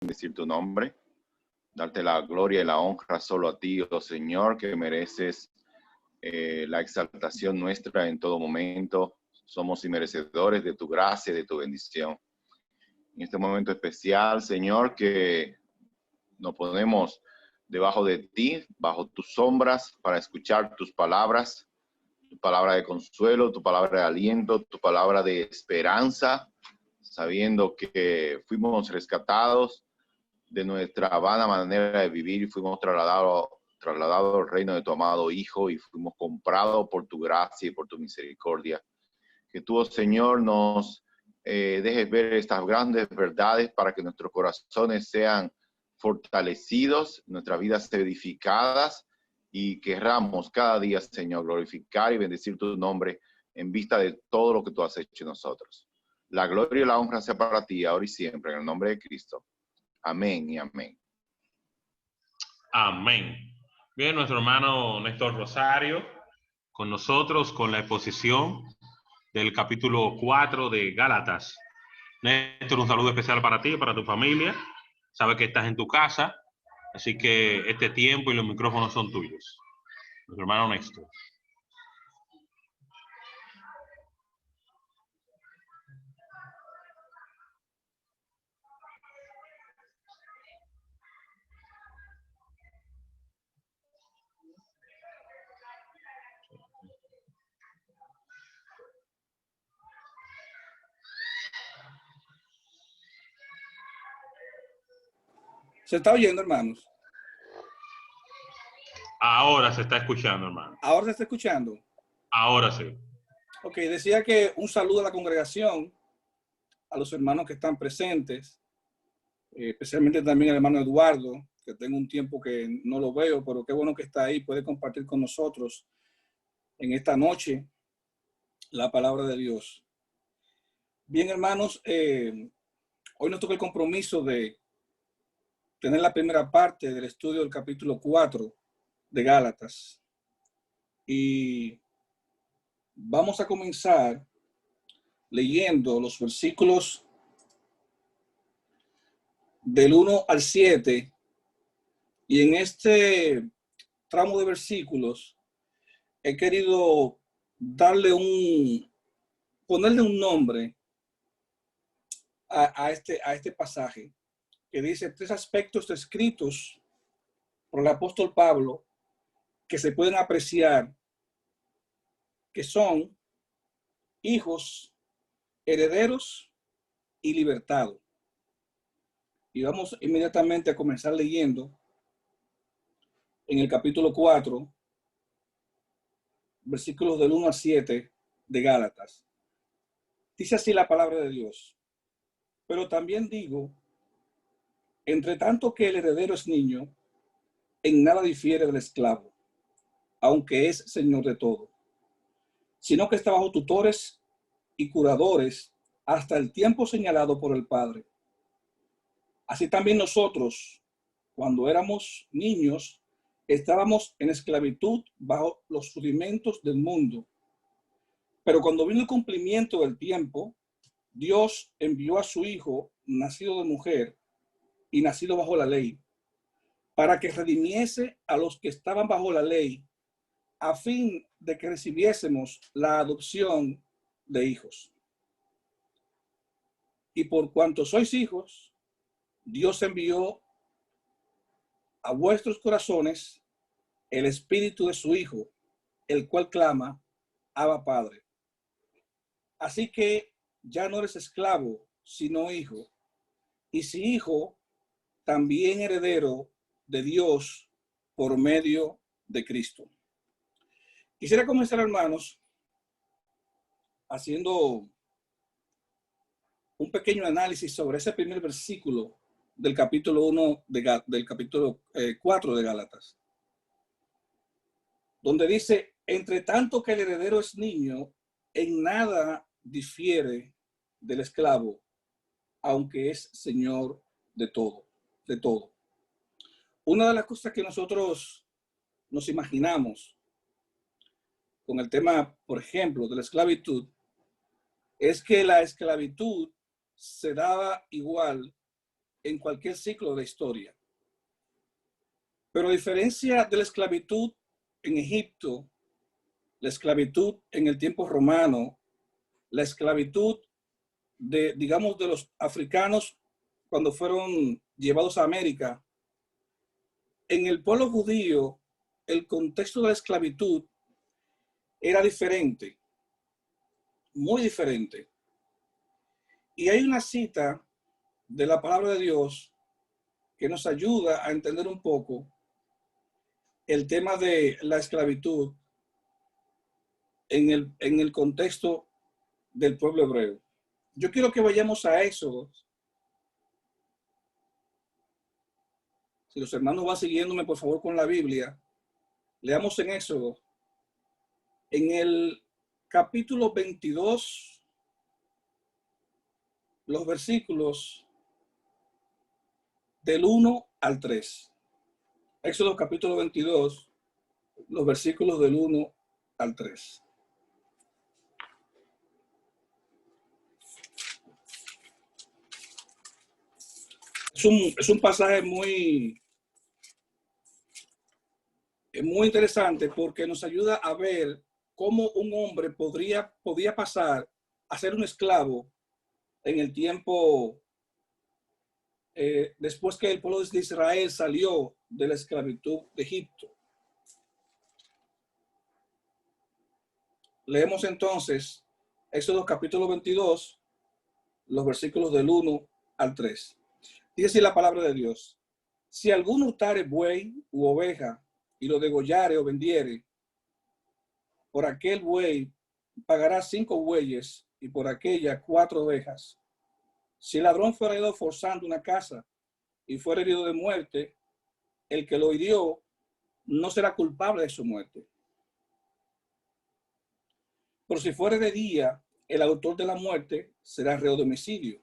bendecir tu nombre, darte la gloria y la honra solo a ti, oh Señor, que mereces la exaltación nuestra en todo momento. Somos inmerecedores de tu gracia y de tu bendición. En este momento especial, Señor, que nos ponemos debajo de ti, bajo tus sombras, para escuchar tus palabras, tu palabra de consuelo, tu palabra de aliento, tu palabra de esperanza, sabiendo que fuimos rescatados de nuestra vana manera de vivir y fuimos trasladados al reino de tu amado Hijo y fuimos comprados por tu gracia y por tu misericordia. Que tú, oh Señor, nos dejes ver estas grandes verdades para que nuestros corazones sean fortalecidos, nuestras vidas edificadas y querramos cada día, Señor, glorificar y bendecir tu nombre en vista de todo lo que tú has hecho en nosotros. La gloria y la honra sea para ti, ahora y siempre, en el nombre de Cristo. Amén y amén. Amén. Bien, nuestro hermano Néstor Rosario con nosotros con la exposición del capítulo 4 de Gálatas. Néstor, un saludo especial para ti y para tu familia. Sabes que estás en tu casa, así que este tiempo y los micrófonos son tuyos. Nuestro hermano Néstor. ¿Se está oyendo, hermanos? Ahora se está escuchando, hermano. ¿Ahora se está escuchando? Ahora sí. Ok, decía que un saludo a la congregación, a los hermanos que están presentes, especialmente también al hermano Eduardo, que tengo un tiempo que no lo veo, pero qué bueno que está ahí, puede compartir con nosotros en esta noche la palabra de Dios. Bien, hermanos, hoy nos toca el compromiso de tener la primera parte del estudio del capítulo 4 de Gálatas. Y vamos a comenzar leyendo los versículos del 1 al 7. Y en este tramo de versículos he querido ponerle un nombre a este pasaje, que dice 3 aspectos descritos por el apóstol Pablo que se pueden apreciar, que son hijos, herederos y libertados. Y vamos inmediatamente a comenzar leyendo en el capítulo 4, versículos del 1 al 7 de Gálatas. Dice así la palabra de Dios. Pero también digo, entre tanto que el heredero es niño, en nada difiere del esclavo, aunque es señor de todo, sino que está bajo tutores y curadores hasta el tiempo señalado por el Padre. Así también nosotros, cuando éramos niños, estábamos en esclavitud bajo los rudimentos del mundo. Pero cuando vino el cumplimiento del tiempo, Dios envió a su Hijo, nacido de mujer y nacido bajo la ley, para que redimiese a los que estaban bajo la ley, a fin de que recibiésemos la adopción de hijos. Y por cuanto sois hijos, Dios envió a vuestros corazones el espíritu de su Hijo, el cual clama, Abba Padre. Así que ya no eres esclavo, sino hijo. Y si hijo, también heredero de Dios por medio de Cristo. Quisiera comenzar, hermanos, haciendo un pequeño análisis sobre ese primer versículo del capítulo 1 del capítulo 4 de Gálatas, donde dice, entre tanto que el heredero es niño, en nada difiere del esclavo, aunque es señor de todo, de todo. Una de las cosas que nosotros nos imaginamos con el tema, por ejemplo, de la esclavitud, es que la esclavitud se daba igual en cualquier ciclo de la historia. Pero a diferencia de la esclavitud en Egipto, la esclavitud en el tiempo romano, la esclavitud de, digamos, de los africanos cuando fueron llevados a América, en el pueblo judío, el contexto de la esclavitud era diferente, muy diferente. Y hay una cita de la palabra de Dios que nos ayuda a entender un poco el tema de la esclavitud en el contexto del pueblo hebreo. Yo quiero que vayamos a Éxodo. Si los hermanos van siguiéndome, por favor, con la Biblia, leamos en Éxodo, en el capítulo 22, los versículos del 1 al 3. Éxodo capítulo 22, los versículos del 1 al 3. Es un pasaje muy interesante porque nos ayuda a ver cómo un hombre podía pasar a ser un esclavo en el tiempo después que el pueblo de Israel salió de la esclavitud de Egipto. Leemos entonces Éxodo capítulo 22, los versículos del 1 al 3. Dice así la palabra de Dios: si alguno hurtare buey u oveja y lo degollare o vendiere, por aquel buey pagará 5 bueyes y por aquella 4 ovejas. Si el ladrón fuera herido forzando una casa y fuera herido de muerte, el que lo hirió no será culpable de su muerte. Pero si fuera de día, el autor de la muerte será reo de homicidio.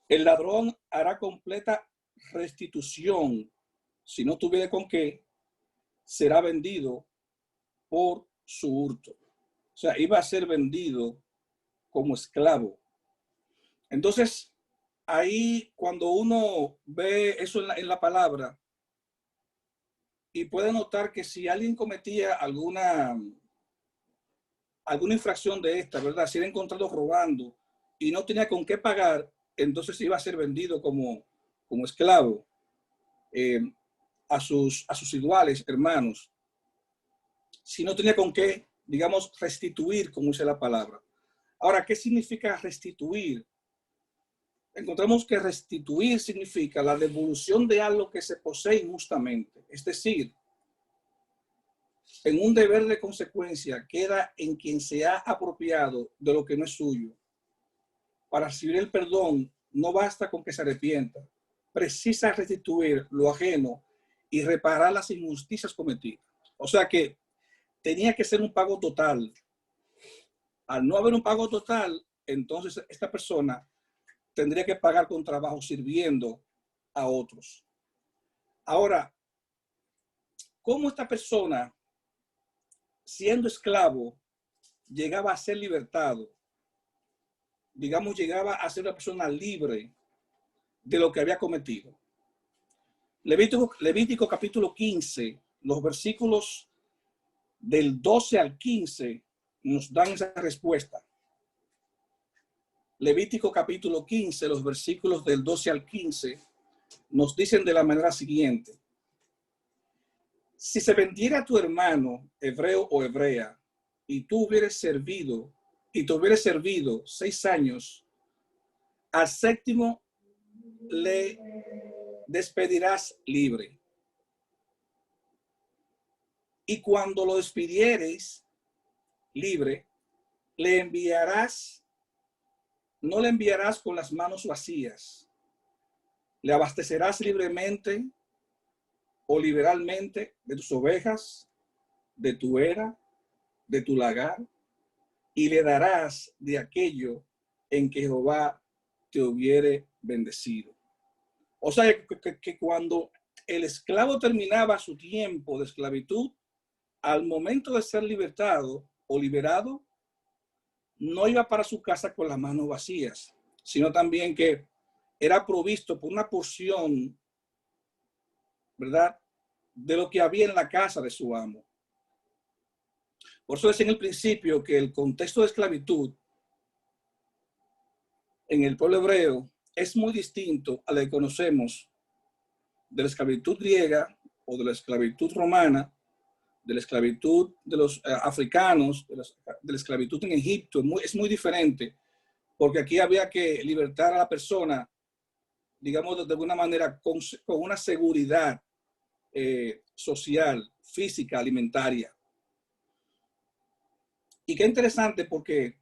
El ladrón hará completa restitución. Si no tuviera con qué, será vendido por su hurto. O sea, iba a ser vendido como esclavo. Entonces, ahí cuando uno ve eso en la palabra y puede notar que si alguien cometía alguna infracción de esta, ¿verdad? Si era encontrado robando y no tenía con qué pagar, entonces iba a ser vendido como esclavo a sus iguales, hermanos. Si no tenía con qué, digamos, restituir, como dice la palabra. Ahora, ¿qué significa restituir? Encontramos que restituir significa la devolución de algo que se posee injustamente. Es decir, en un deber de consecuencia queda en quien se ha apropiado de lo que no es suyo. Para recibir el perdón no basta con que se arrepienta. Precisa restituir lo ajeno y reparar las injusticias cometidas. O sea que tenía que ser un pago total. Al no haber un pago total, entonces esta persona tendría que pagar con trabajo sirviendo a otros. Ahora, ¿cómo esta persona, siendo esclavo, llegaba a ser libertado? Digamos, llegaba a ser una persona libre de lo que había cometido. Levítico capítulo 15, los versículos del 12 al 15 nos dan esa respuesta. Levítico capítulo 15, los versículos del 12 al 15 nos dicen de la manera siguiente: si se vendiera a tu hermano hebreo o hebrea y tú hubieras servido y te hubieras servido 6 años, al séptimo le despedirás libre. Y cuando lo despidieres libre, no le enviarás con las manos vacías. Le abastecerás libremente o liberalmente de tus ovejas, de tu era, de tu lagar, y le darás de aquello en que Jehová te hubiere bendecido. O sea que cuando el esclavo terminaba su tiempo de esclavitud, al momento de ser libertado o liberado, no iba para su casa con las manos vacías, sino también que era provisto por una porción, ¿verdad?, de lo que había en la casa de su amo. Por eso decía en el principio que el contexto de esclavitud en el pueblo hebreo es muy distinto a lo que conocemos de la esclavitud griega o de la esclavitud romana, de la esclavitud de los africanos, de la esclavitud en Egipto. Es muy diferente, porque aquí había que libertar a la persona, digamos, de alguna manera con una seguridad social, física, alimentaria. Y qué interesante, porque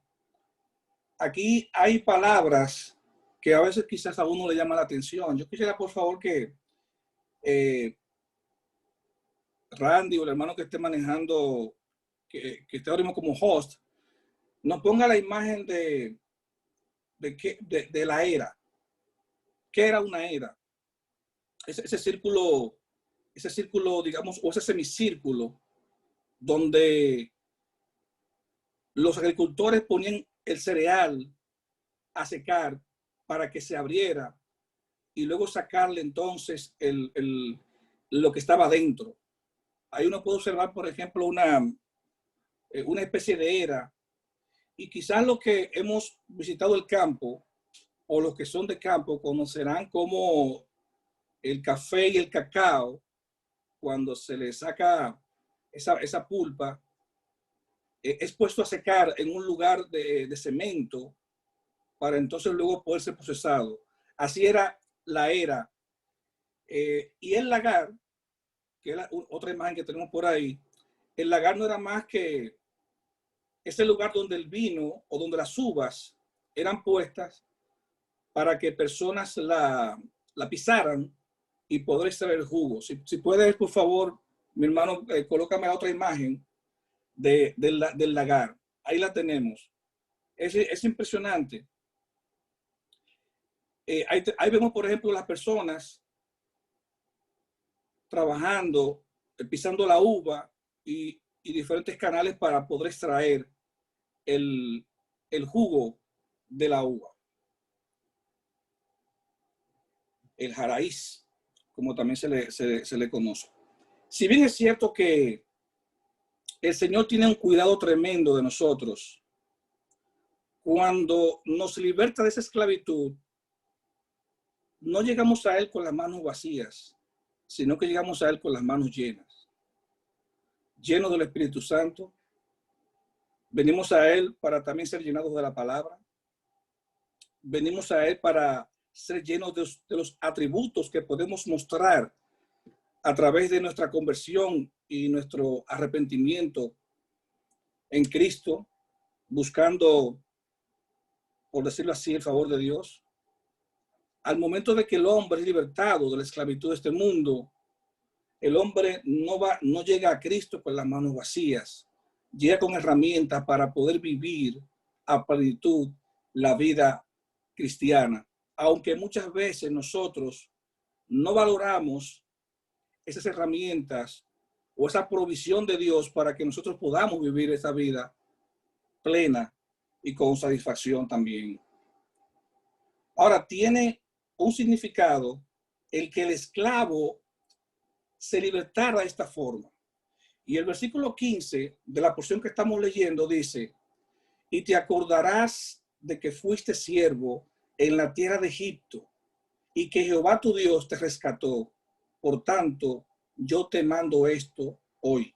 aquí hay palabras que a veces quizás a uno le llama la atención. Yo quisiera, por favor, que Randy o el hermano que esté manejando, que esté ahora mismo como host, nos ponga la imagen de la era. ¿Qué era una era? Ese círculo, digamos, o ese semicírculo donde los agricultores ponían el cereal a secar para que se abriera y luego sacarle entonces lo que estaba dentro. Ahí uno puede observar, por ejemplo, una especie de era. Y quizás los que hemos visitado el campo o los que son de campo conocerán como el café y el cacao, cuando se le saca esa pulpa, es puesto a secar en un lugar de cemento para entonces luego poder ser procesado. Así era la era. Y el lagar, que es otra imagen que tenemos por ahí, el lagar no era más que ese lugar donde el vino o donde las uvas eran puestas para que personas la pisaran y poder extraer el jugo. Si puedes, por favor, mi hermano, colócame otra imagen del lagar. Ahí la tenemos. Es impresionante. Ahí vemos, por ejemplo, las personas trabajando, pisando la uva y diferentes canales para poder extraer el jugo de la uva. El jaraíz, como también se le conoce. Si bien es cierto que el Señor tiene un cuidado tremendo de nosotros, cuando nos liberta de esa esclavitud, no llegamos a Él con las manos vacías, sino que llegamos a Él con las manos llenas. Llenos del Espíritu Santo. Venimos a Él para también ser llenados de la palabra. Venimos a Él para ser llenos de los atributos que podemos mostrar a través de nuestra conversión y nuestro arrepentimiento en Cristo, buscando, por decirlo así, el favor de Dios. Al momento de que el hombre es libertado de la esclavitud de este mundo, el hombre no llega a Cristo con las manos vacías, llega con herramientas para poder vivir a plenitud la vida cristiana. Aunque muchas veces nosotros no valoramos esas herramientas o esa provisión de Dios para que nosotros podamos vivir esa vida plena y con satisfacción también. Ahora, tiene un significado el que el esclavo se libertara de esta forma. Y el versículo 15 de la porción que estamos leyendo dice: y te acordarás de que fuiste siervo en la tierra de Egipto y que Jehová tu Dios te rescató. Por tanto, yo te mando esto hoy.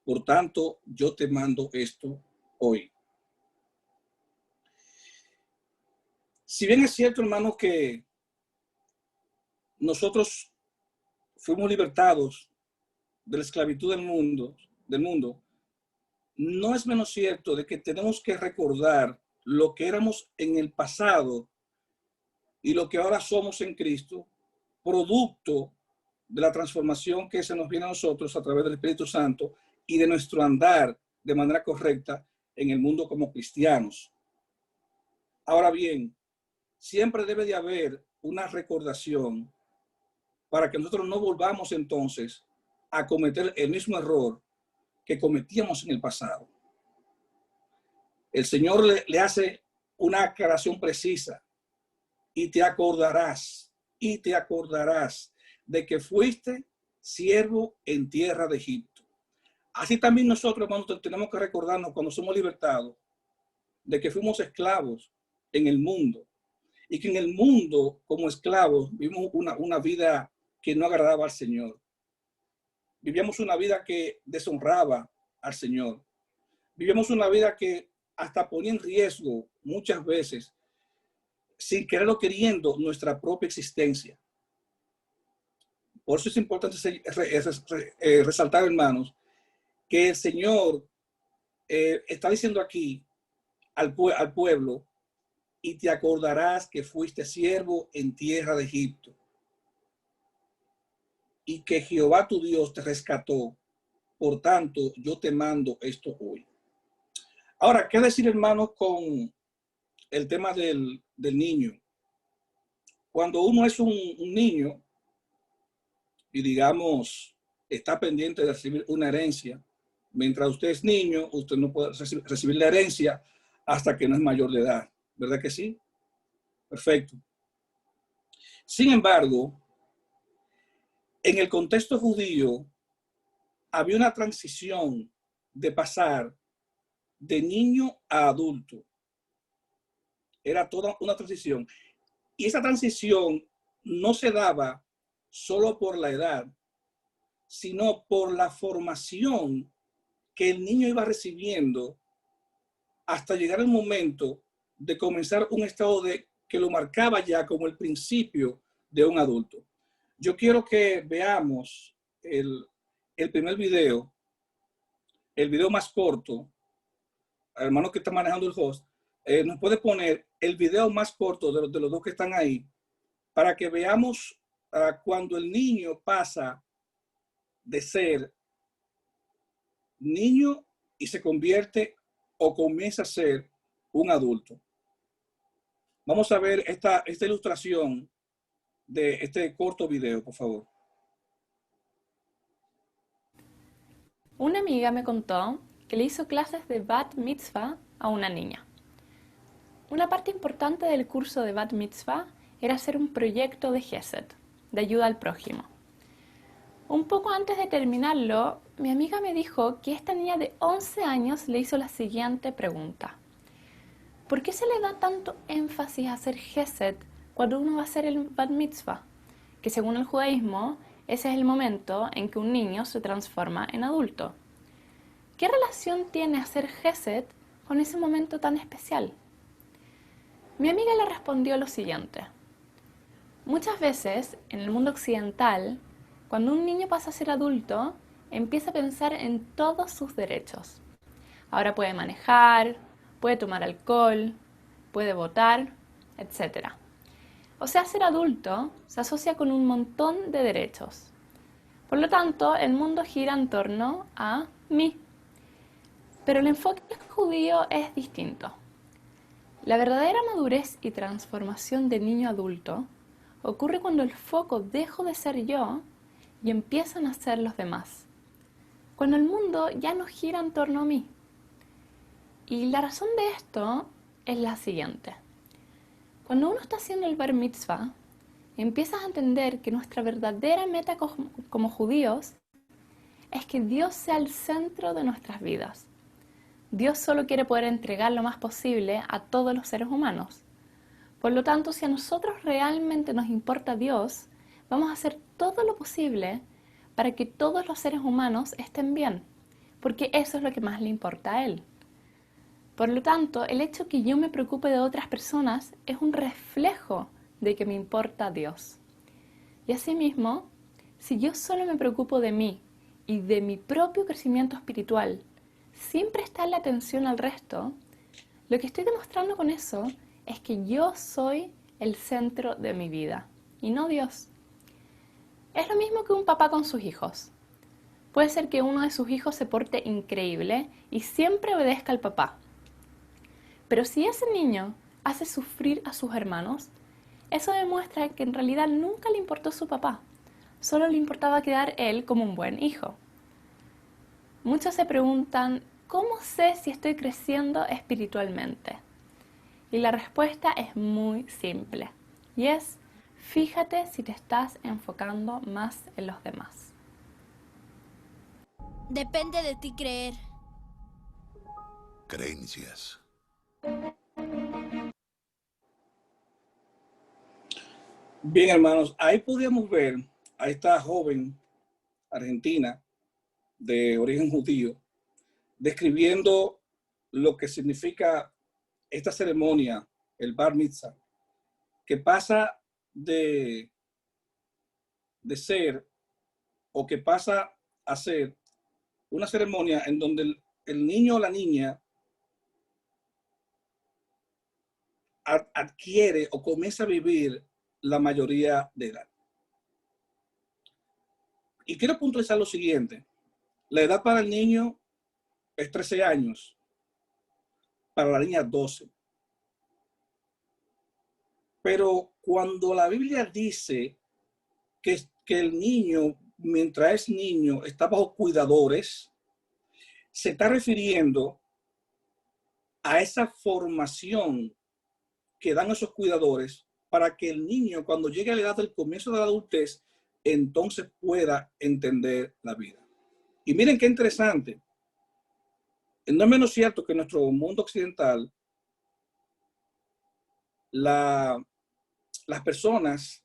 Por tanto, yo te mando esto hoy. Si bien es cierto, hermanos, que nosotros fuimos libertados de la esclavitud del mundo, no es menos cierto de que tenemos que recordar lo que éramos en el pasado y lo que ahora somos en Cristo, producto de la transformación que se nos viene a nosotros a través del Espíritu Santo y de nuestro andar de manera correcta en el mundo como cristianos. Ahora bien, siempre debe de haber una recordación para que nosotros no volvamos entonces a cometer el mismo error que cometíamos en el pasado. El Señor le hace una aclaración precisa y te acordarás de que fuiste siervo en tierra de Egipto. Así también nosotros, hermanos, tenemos que recordarnos cuando somos libertados de que fuimos esclavos en el mundo y que en el mundo como esclavos vivimos una vida que no agradaba al Señor. Vivíamos una vida que deshonraba al Señor. Vivíamos una vida que hasta ponía en riesgo muchas veces, sin quererlo queriendo, nuestra propia existencia. Por eso es importante resaltar, hermanos, que el Señor está diciendo aquí al pueblo, y te acordarás que fuiste siervo en tierra de Egipto y que Jehová tu Dios te rescató. Por tanto, yo te mando esto hoy. Ahora, ¿qué decir, hermanos, con el tema del niño? Cuando uno es un niño y, digamos, está pendiente de recibir una herencia, mientras usted es niño, usted no puede recibir la herencia hasta que no es mayor de edad. ¿Verdad que sí? Perfecto. Sin embargo, en el contexto judío, había una transición de pasar de niño a adulto. Era toda una transición. Y esa transición no se daba solo por la edad, sino por la formación que el niño iba recibiendo hasta llegar el momento de comenzar un estado que lo marcaba ya como el principio de un adulto. Yo quiero que veamos el primer video, el video más corto. Hermano que está manejando el host, nos puede poner el video más corto de los dos que están ahí para que veamos cuando el niño pasa de ser niño y se convierte o comienza a ser un adulto. Vamos a ver esta ilustración de este corto video, por favor. Una amiga me contó que le hizo clases de Bat Mitzvah a una niña. Una parte importante del curso de Bat Mitzvah era hacer un proyecto de Gesed, de ayuda al prójimo. Un poco antes de terminarlo, mi amiga me dijo que esta niña de 11 años le hizo la siguiente pregunta. ¿Por qué se le da tanto énfasis a hacer Gesed cuando uno va a hacer el Bat Mitzvah? Que según el judaísmo, ese es el momento en que un niño se transforma en adulto. ¿Qué relación tiene hacer Gesed con ese momento tan especial? Mi amiga le respondió lo siguiente. Muchas veces, en el mundo occidental, cuando un niño pasa a ser adulto, empieza a pensar en todos sus derechos. Ahora puede manejar, puede tomar alcohol, puede votar, etc. O sea, ser adulto se asocia con un montón de derechos. Por lo tanto, el mundo gira en torno a mí. Pero el enfoque judío es distinto. La verdadera madurez y transformación de niño a adulto ocurre cuando el foco deja de ser yo y empiezan a ser los demás. Cuando el mundo ya no gira en torno a mí. Y la razón de esto es la siguiente. Cuando uno está haciendo el Bar Mitzvah, empiezas a entender que nuestra verdadera meta como judíos es que Dios sea el centro de nuestras vidas. Dios solo quiere poder entregar lo más posible a todos los seres humanos. Por lo tanto, si a nosotros realmente nos importa Dios, vamos a hacer todo lo posible para que todos los seres humanos estén bien, porque eso es lo que más le importa a Él. Por lo tanto, el hecho que yo me preocupe de otras personas es un reflejo de que me importa Dios. Y asimismo, si yo solo me preocupo de mí y de mi propio crecimiento espiritual, sin prestarle atención al resto, lo que estoy demostrando con eso es que yo soy el centro de mi vida y no Dios. Es lo mismo que un papá con sus hijos. Puede ser que uno de sus hijos se porte increíble y siempre obedezca al papá. Pero si ese niño hace sufrir a sus hermanos, eso demuestra que en realidad nunca le importó su papá, solo le importaba quedar él como un buen hijo. Muchos se preguntan, ¿cómo sé si estoy creciendo espiritualmente? Y la respuesta es muy simple. y es: fíjate si te estás enfocando más en los demás. Depende de ti creer. Creencias. Bien, hermanos, ahí podíamos ver a esta joven argentina de origen judío describiendo lo que significa esta ceremonia, el Bar Mitzvah, que pasa de ser, o que pasa a ser una ceremonia en donde el niño o la niña adquiere o comienza a vivir la mayoría de edad. Y quiero puntualizar lo siguiente: la edad para el niño es 13 años, para la niña 12. Pero cuando la Biblia dice que el niño, mientras es niño, está bajo cuidadores, se está refiriendo a esa formación que dan esos cuidadores para que el niño, cuando llegue a la edad del comienzo de la adultez, entonces pueda entender la vida. Y miren qué interesante. No es menos cierto que en nuestro mundo occidental las personas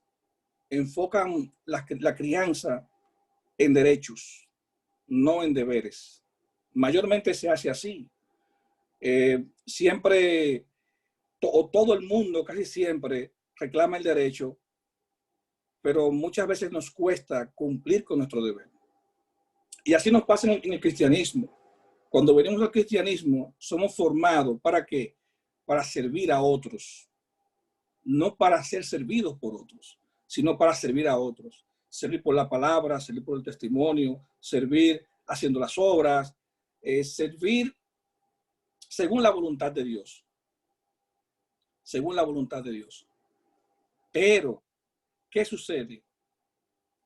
enfocan la crianza en derechos, no en deberes. Mayormente se hace así. Siempre, todo el mundo, casi siempre, reclama el derecho, pero muchas veces nos cuesta cumplir con nuestro deber. Y así nos pasa en el cristianismo. Cuando venimos al cristianismo, somos formados ¿para qué? Para servir a otros, no para ser servidos por otros, sino para servir a otros. Servir por la palabra, servir por el testimonio, servir haciendo las obras, servir según la voluntad de Dios. Según la voluntad de Dios. Pero, ¿qué sucede?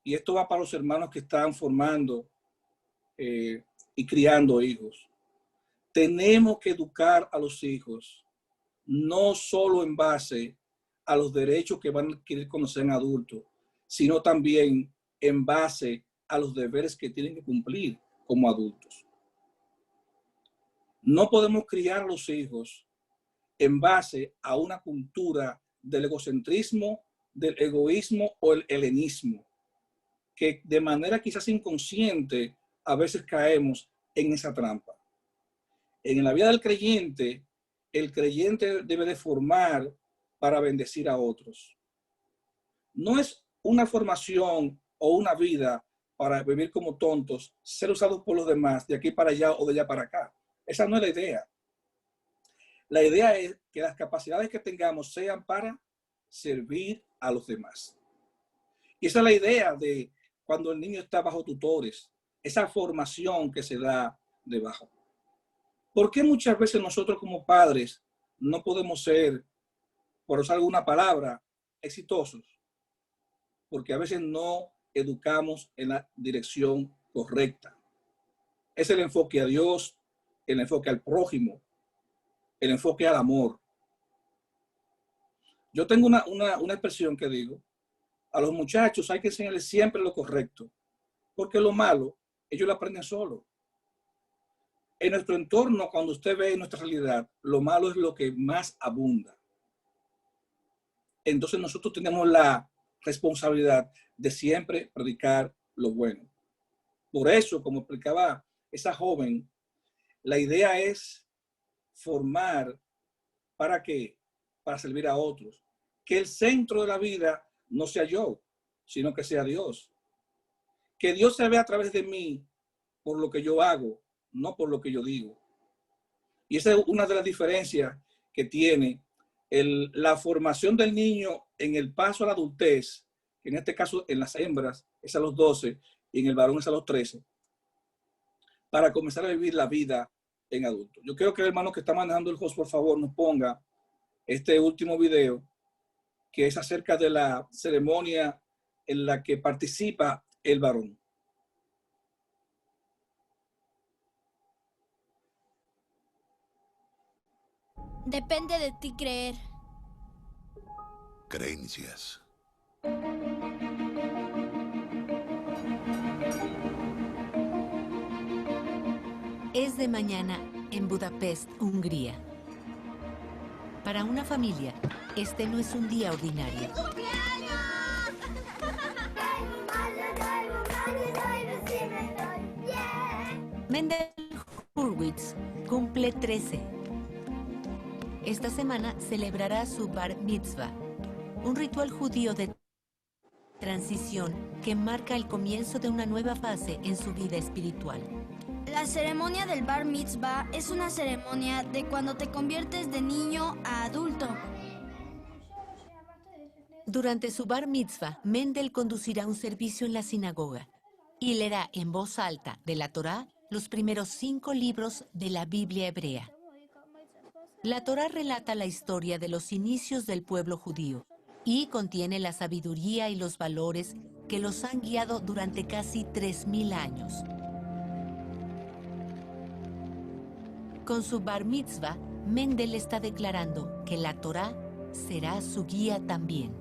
Y esto va para los hermanos que están formando y criando hijos. Tenemos que educar a los hijos, no solo en base a los derechos que van a adquirir cuando sean adultos, sino también en base a los deberes que tienen que cumplir como adultos. No podemos criar a los hijos en base a una cultura del egocentrismo, del egoísmo o el helenismo, que de manera quizás inconsciente a veces caemos en esa trampa. En la vida del creyente, el creyente debe de formar para bendecir a otros. No es una formación o una vida para vivir como tontos, ser usados por los demás de aquí para allá o de allá para acá. Esa no es la idea. La idea es que las capacidades que tengamos sean para servir a los demás. Y esa es la idea de cuando el niño está bajo tutores, esa formación que se da debajo. ¿Por qué muchas veces nosotros como padres no podemos ser, por usar alguna palabra, exitosos? Porque a veces no educamos en la dirección correcta. Es el enfoque a Dios, el enfoque al prójimo, el enfoque al amor. Yo tengo una expresión que digo: a los muchachos hay que enseñarles siempre lo correcto, porque lo malo ellos lo aprenden solo. En nuestro entorno, cuando usted ve en nuestra realidad, lo malo es lo que más abunda. Entonces nosotros tenemos la responsabilidad de siempre predicar lo bueno. Por eso, como explicaba esa joven, la idea es formar ¿para qué? Para servir a otros. Que el centro de la vida no sea yo, sino que sea Dios. Que Dios se vea a través de mí por lo que yo hago, no por lo que yo digo. Y esa es una de las diferencias que tiene la formación del niño en el paso a la adultez, que en este caso en las hembras es a los 12 y en el varón es a los 13, para comenzar a vivir la vida en adulto. Yo creo que el hermano que está manejando el host, por favor, nos ponga este último video, que es acerca de la ceremonia en la que participa el varón. Depende de ti creer. Creencias. Es de mañana en Budapest, Hungría. Para una familia, este no es un día ordinario. Mendel Hurwitz cumple 13. Esta semana celebrará su Bar Mitzvah, un ritual judío de transición que marca el comienzo de una nueva fase en su vida espiritual. La ceremonia del Bar Mitzvah es una ceremonia de cuando te conviertes de niño a adulto. Durante su Bar Mitzvah, Mendel conducirá un servicio en la sinagoga y leerá en voz alta de la Torá los primeros 5 libros de la Biblia hebrea. La Torá relata la historia de los inicios del pueblo judío y contiene la sabiduría y los valores que los han guiado durante casi 3000 años. Con su Bar Mitzvah, Mendel está declarando que la Torá será su guía también.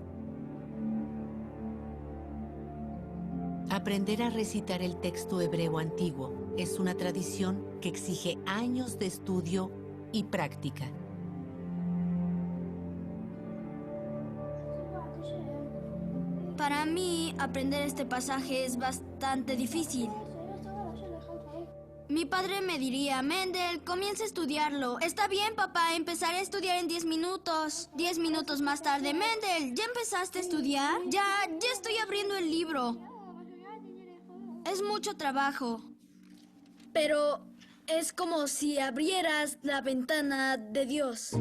Aprender a recitar el texto hebreo antiguo es una tradición que exige años de estudio y práctica. Para mí, aprender este pasaje es bastante difícil. Mi padre me diría, Mendel, comienza a estudiarlo. Está bien, papá, empezaré a estudiar en 10 minutos. 10 minutos más tarde, Mendel, ¿ya empezaste a estudiar? Ya estoy abriendo el libro. Es mucho trabajo. Pero es como si abrieras la ventana de Dios.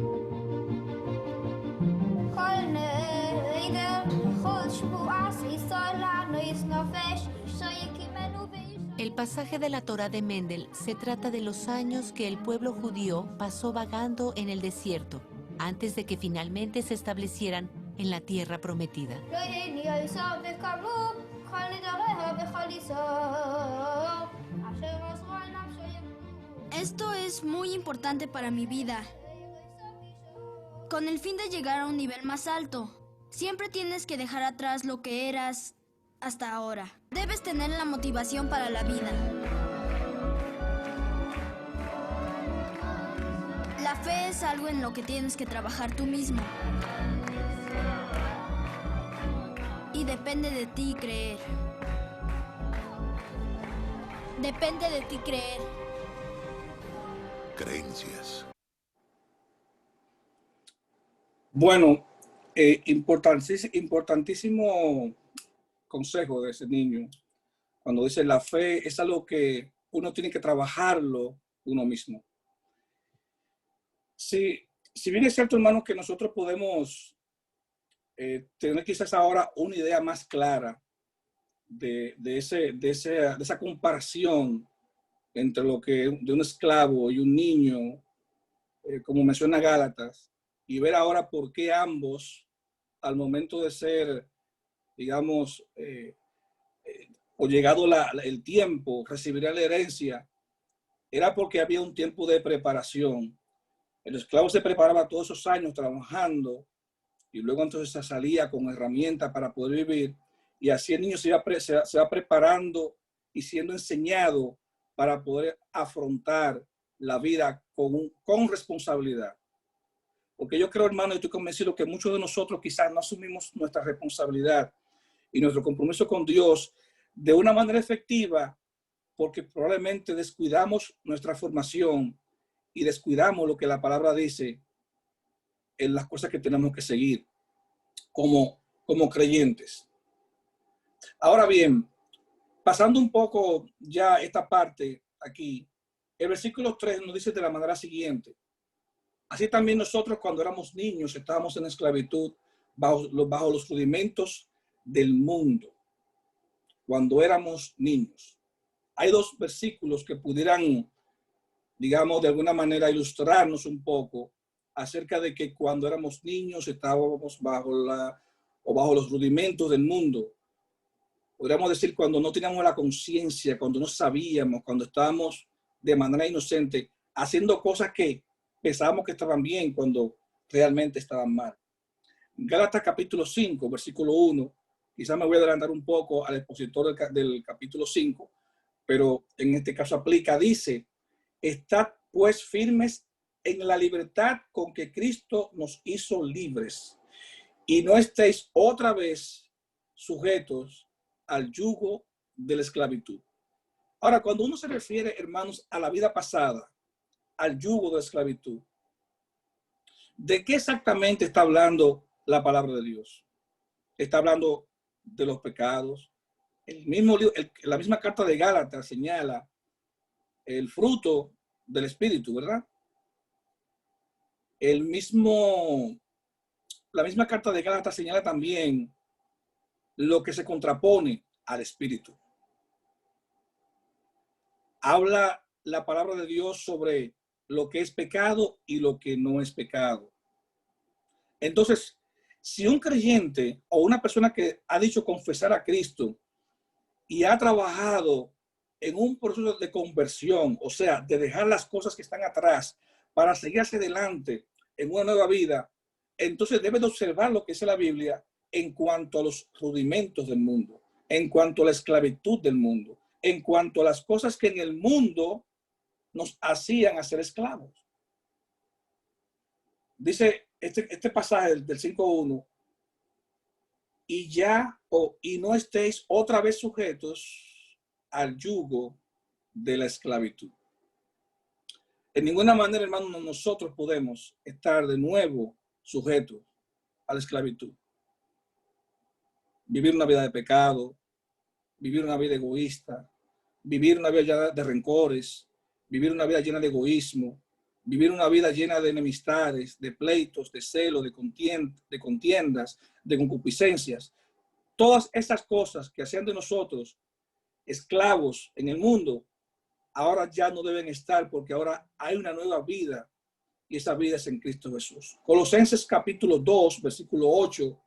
El pasaje de la Torá de Mendel se trata de los años que el pueblo judío pasó vagando en el desierto, antes de que finalmente se establecieran en la tierra prometida. Esto es muy importante para mi vida. Con el fin de llegar a un nivel más alto, siempre tienes que dejar atrás lo que eras hasta ahora. Debes tener la motivación para la vida. La fe es algo en lo que tienes que trabajar tú mismo. Y depende de ti creer. Depende de ti creer. Creencias. Bueno, importantísimo consejo de ese niño. Cuando dice la fe es algo que uno tiene que trabajarlo uno mismo. Si bien es cierto, hermano, que nosotros podemos tener quizás ahora una idea más clara de esa comparación entre lo que de un esclavo y un niño, como menciona Gálatas, y ver ahora por qué ambos, al momento de ser, digamos, o llegado el tiempo, recibirían la herencia, era porque había un tiempo de preparación. El esclavo se preparaba todos esos años trabajando y luego entonces se salía con herramientas para poder vivir, y así el niño se va preparando y siendo enseñado para poder afrontar la vida con responsabilidad. Porque yo creo, hermano, y estoy convencido que muchos de nosotros quizás no asumimos nuestra responsabilidad y nuestro compromiso con Dios de una manera efectiva porque probablemente descuidamos nuestra formación y descuidamos lo que la palabra dice en las cosas que tenemos que seguir como creyentes. Ahora bien, pasando un poco ya esta parte aquí, el versículo 3 nos dice de la manera siguiente: así también nosotros cuando éramos niños estábamos en esclavitud bajo los rudimentos del mundo. Cuando éramos niños. Hay 2 versículos que pudieran, digamos, de alguna manera ilustrarnos un poco acerca de que cuando éramos niños estábamos bajo los rudimentos del mundo. Podríamos decir cuando no teníamos la conciencia, cuando no sabíamos, cuando estábamos de manera inocente haciendo cosas que pensábamos que estaban bien cuando realmente estaban mal. Gálatas capítulo 5, versículo 1. Quizás me voy a adelantar un poco al expositor del capítulo 5, pero en este caso aplica. Dice, estad pues firmes en la libertad con que Cristo nos hizo libres, y no estéis otra vez sujetos al yugo de la esclavitud. Ahora, cuando uno se refiere, hermanos, a la vida pasada, al yugo de la esclavitud, ¿de qué exactamente está hablando la palabra de Dios? Está hablando de los pecados. La misma carta de Gálatas señala el fruto del Espíritu, ¿verdad? La misma carta de Gálatas señala también lo que se contrapone al Espíritu. Habla la palabra de Dios sobre lo que es pecado y lo que no es pecado. Entonces, si un creyente o una persona que ha dicho confesar a Cristo y ha trabajado en un proceso de conversión, o sea, de dejar las cosas que están atrás para seguir hacia adelante en una nueva vida, entonces debe de observar lo que dice la Biblia en cuanto a los rudimentos del mundo, en cuanto a la esclavitud del mundo, en cuanto a las cosas que en el mundo nos hacían hacer esclavos. Dice este pasaje del 5.1, y no estéis otra vez sujetos al yugo de la esclavitud. En ninguna manera, hermanos, nosotros podemos estar de nuevo sujetos a la esclavitud. Vivir una vida de pecado, vivir una vida egoísta, vivir una vida llena de rencores, vivir una vida llena de egoísmo, vivir una vida llena de enemistades, de pleitos, de celos, de contiendas, de concupiscencias. Todas estas cosas que hacían de nosotros esclavos en el mundo, ahora ya no deben estar, porque ahora hay una nueva vida y esa vida es en Cristo Jesús. Colosenses capítulo 2, versículo 8,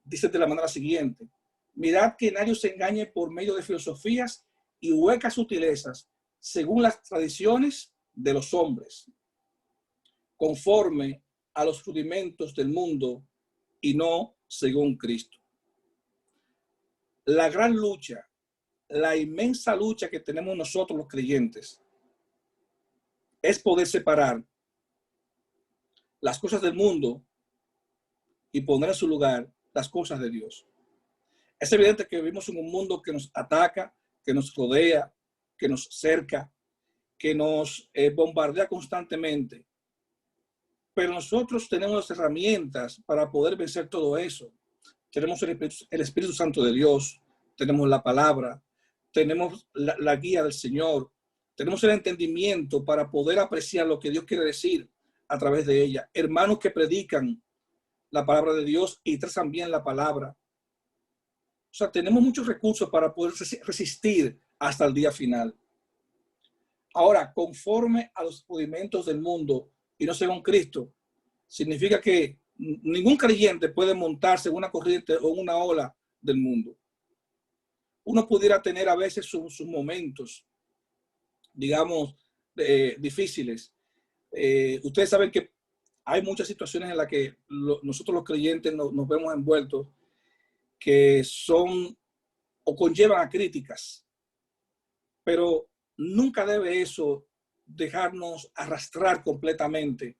dice de la manera siguiente: mirad que nadie os engañe por medio de filosofías y huecas sutilezas, según las tradiciones de los hombres, conforme a los rudimentos del mundo y no según Cristo. La gran lucha, la inmensa lucha que tenemos nosotros los creyentes es poder separar las cosas del mundo y poner en su lugar las cosas de Dios. Es evidente que vivimos en un mundo que nos ataca, que nos rodea, que nos cerca, que nos bombardea constantemente. Pero nosotros tenemos las herramientas para poder vencer todo eso. Tenemos el Espíritu Santo de Dios, tenemos la palabra, tenemos la guía del Señor, tenemos el entendimiento para poder apreciar lo que Dios quiere decir a través de ella. Hermanos que predican la palabra de Dios y trazan bien la palabra. O sea, tenemos muchos recursos para poder resistir hasta el día final. Ahora, conforme a los rudimentos del mundo y no según Cristo, significa que ningún creyente puede montarse en una corriente o en una ola del mundo. Uno pudiera tener a veces sus momentos, digamos, difíciles. Ustedes saben que hay muchas situaciones en las que nosotros los creyentes nos vemos envueltos que son o conllevan a críticas, pero nunca debe eso dejarnos arrastrar completamente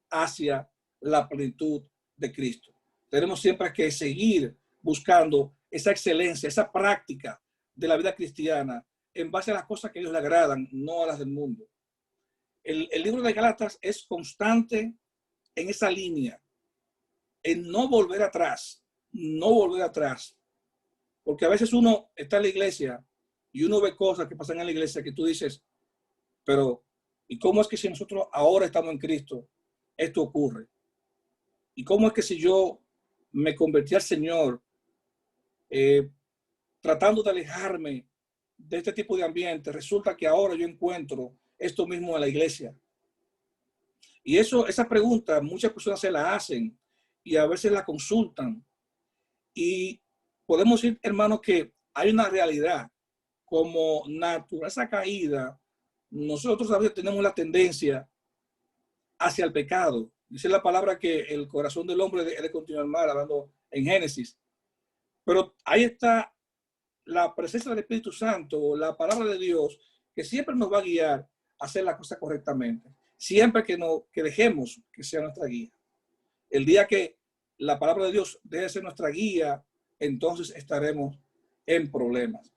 hacia la plenitud de Cristo. Tenemos siempre que seguir buscando esa excelencia, esa práctica de la vida cristiana en base a las cosas que a Dios le agradan, no a las del mundo. El libro de Gálatas es constante en esa línea, en no volver atrás, porque a veces uno está en la iglesia y uno ve cosas que pasan en la iglesia que tú dices, pero ¿y cómo es que si nosotros ahora estamos en Cristo, esto ocurre? ¿Y cómo es que si yo me convertí al Señor, tratando de alejarme de este tipo de ambiente, resulta que ahora yo encuentro esto mismo en la iglesia? Y esa pregunta muchas personas se la hacen y a veces la consultan. Y podemos decir, hermanos, que hay una realidad. Como naturaleza caída, nosotros a veces tenemos la tendencia hacia el pecado Dice la palabra que el corazón del hombre es de continuar mal, hablando en Génesis. Pero ahí está la presencia del Espíritu Santo, la palabra de Dios, que siempre nos va a guiar a hacer la cosa correctamente. Siempre que dejemos que sea nuestra guía. El día que la palabra de Dios deje de ser nuestra guía, entonces estaremos en problemas.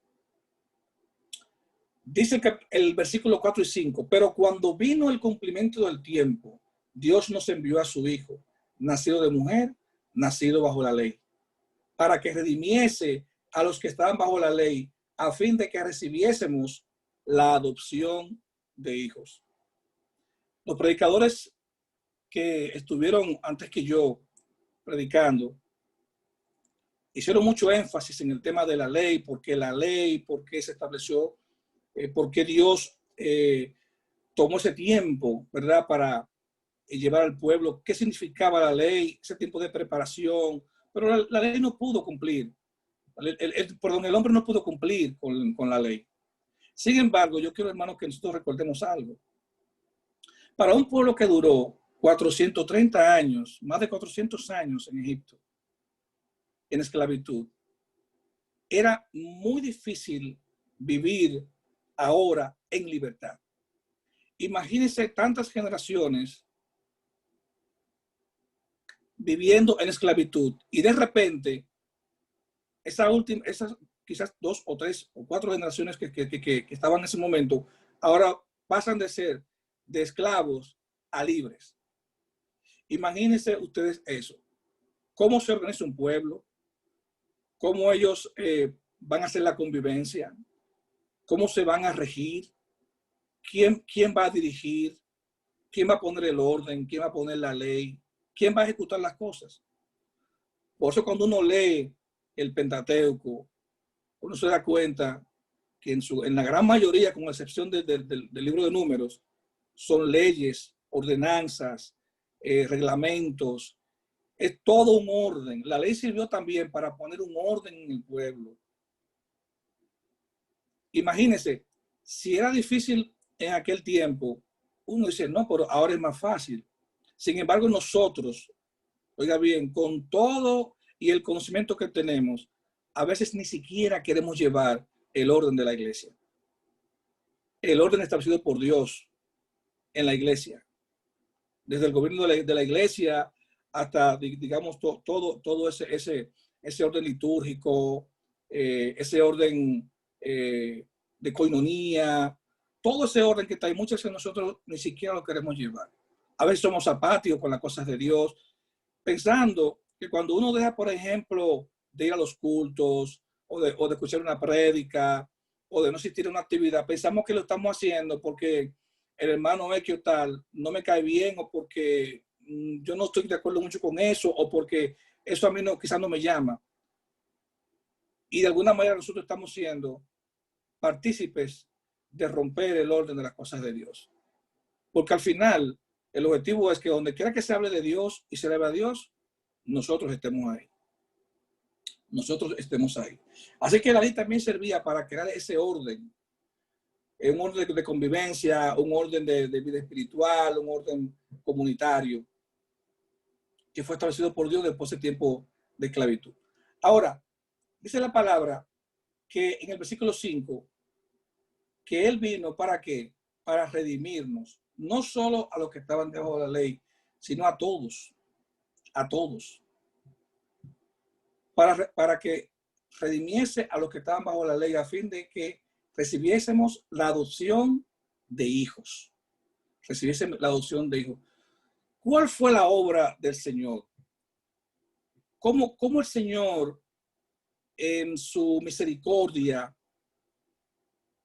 Dice que el versículo 4 y 5, pero cuando vino el cumplimiento del tiempo, Dios nos envió a su Hijo, nacido de mujer, nacido bajo la ley, para que redimiese a los que estaban bajo la ley, a fin de que recibiésemos la adopción de hijos. Los predicadores que estuvieron antes que yo predicando, hicieron mucho énfasis en el tema de la ley, por qué se estableció, por qué Dios tomó ese tiempo, ¿verdad?, para llevar al pueblo, qué significaba la ley, ese tiempo de preparación, pero la ley no pudo cumplir. El hombre no pudo cumplir con la ley. Sin embargo, yo quiero, hermanos, que nosotros recordemos algo. Para un pueblo que duró 430 años, más de 400 años en Egipto, en esclavitud, era muy difícil vivir ahora en libertad. Imagínense tantas generaciones viviendo en esclavitud y de repente esas quizás 2 o 3 o 4 generaciones que estaban en ese momento, ahora pasan de ser de esclavos a libres. Imagínense ustedes eso. ¿Cómo se organiza un pueblo? ¿Cómo ellos van a hacer la convivencia? ¿Cómo se van a regir? ¿Quién va a dirigir? ¿Quién va a poner el orden? ¿Quién va a poner la ley? ¿Quién va a ejecutar las cosas? Por eso cuando uno lee el Pentateuco, uno se da cuenta que en la gran mayoría, con excepción del libro de Números, son leyes, ordenanzas, reglamentos. Es todo un orden. La ley sirvió también para poner un orden en el pueblo. Imagínense, si era difícil en aquel tiempo, uno dice, no, pero ahora es más fácil. Sin embargo, nosotros, oiga bien, con todo y el conocimiento que tenemos, a veces ni siquiera queremos llevar el orden de la iglesia. El orden establecido por Dios en la iglesia. Desde el gobierno de la iglesia hasta, digamos, todo ese orden litúrgico, ese orden de coinonía, todo ese orden que está ahí, muchas veces nosotros ni siquiera lo queremos llevar. A veces somos apáticos con las cosas de Dios, pensando que cuando uno deja, por ejemplo, de ir a los cultos o de escuchar una prédica o de no asistir a una actividad, pensamos que lo estamos haciendo porque el hermano X o tal no me cae bien o porque yo no estoy de acuerdo mucho con eso o porque eso a mí no, quizás no me llama. Y de alguna manera nosotros estamos siendo partícipes de romper el orden de las cosas de Dios. Porque al final el objetivo es que donde quiera que se hable de Dios y se le a Dios, nosotros estemos ahí. Nosotros estemos ahí. Así que la ley también servía para crear ese orden. Un orden de convivencia, un orden de vida espiritual, un orden comunitario que fue establecido por Dios después de tiempo de esclavitud. Ahora, dice la palabra que en el versículo 5, que Él vino ¿para qué? Para redimirnos, no solo a los que estaban debajo de la ley, sino a todos, para que redimiese a los que estaban bajo la ley, a fin de que recibiésemos la adopción de hijos. Recibiésemos la adopción de hijos. ¿Cuál fue la obra del Señor? ¿Cómo el Señor en su misericordia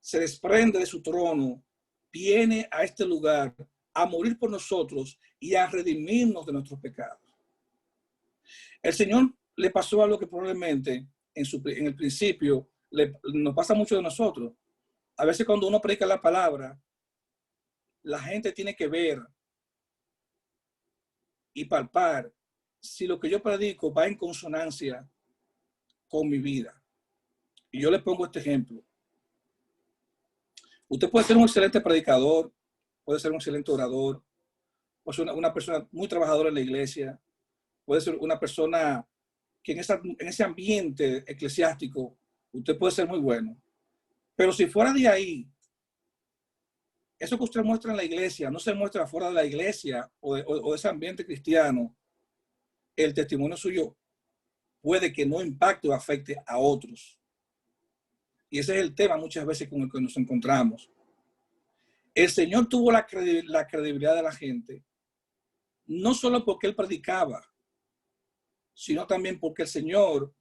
se desprende de su trono, viene a este lugar a morir por nosotros y a redimirnos de nuestros pecados? El Señor le pasó algo que probablemente en el principio nos pasa mucho de nosotros. A veces cuando uno predica la palabra, la gente tiene que ver y palpar si lo que yo predico va en consonancia con mi vida. Y yo le pongo este ejemplo. Usted puede ser un excelente predicador, puede ser un excelente orador, puede ser una persona muy trabajadora en la iglesia, puede ser una persona que en ese ambiente eclesiástico usted puede ser muy bueno. Pero si fuera de ahí, eso que usted muestra en la iglesia no se muestra fuera de la iglesia o de ese ambiente cristiano, el testimonio suyo puede que no impacte o afecte a otros. Y ese es el tema muchas veces con el que nos encontramos. El Señor tuvo la credibilidad de la gente, no solo porque Él predicaba, sino también porque el Señor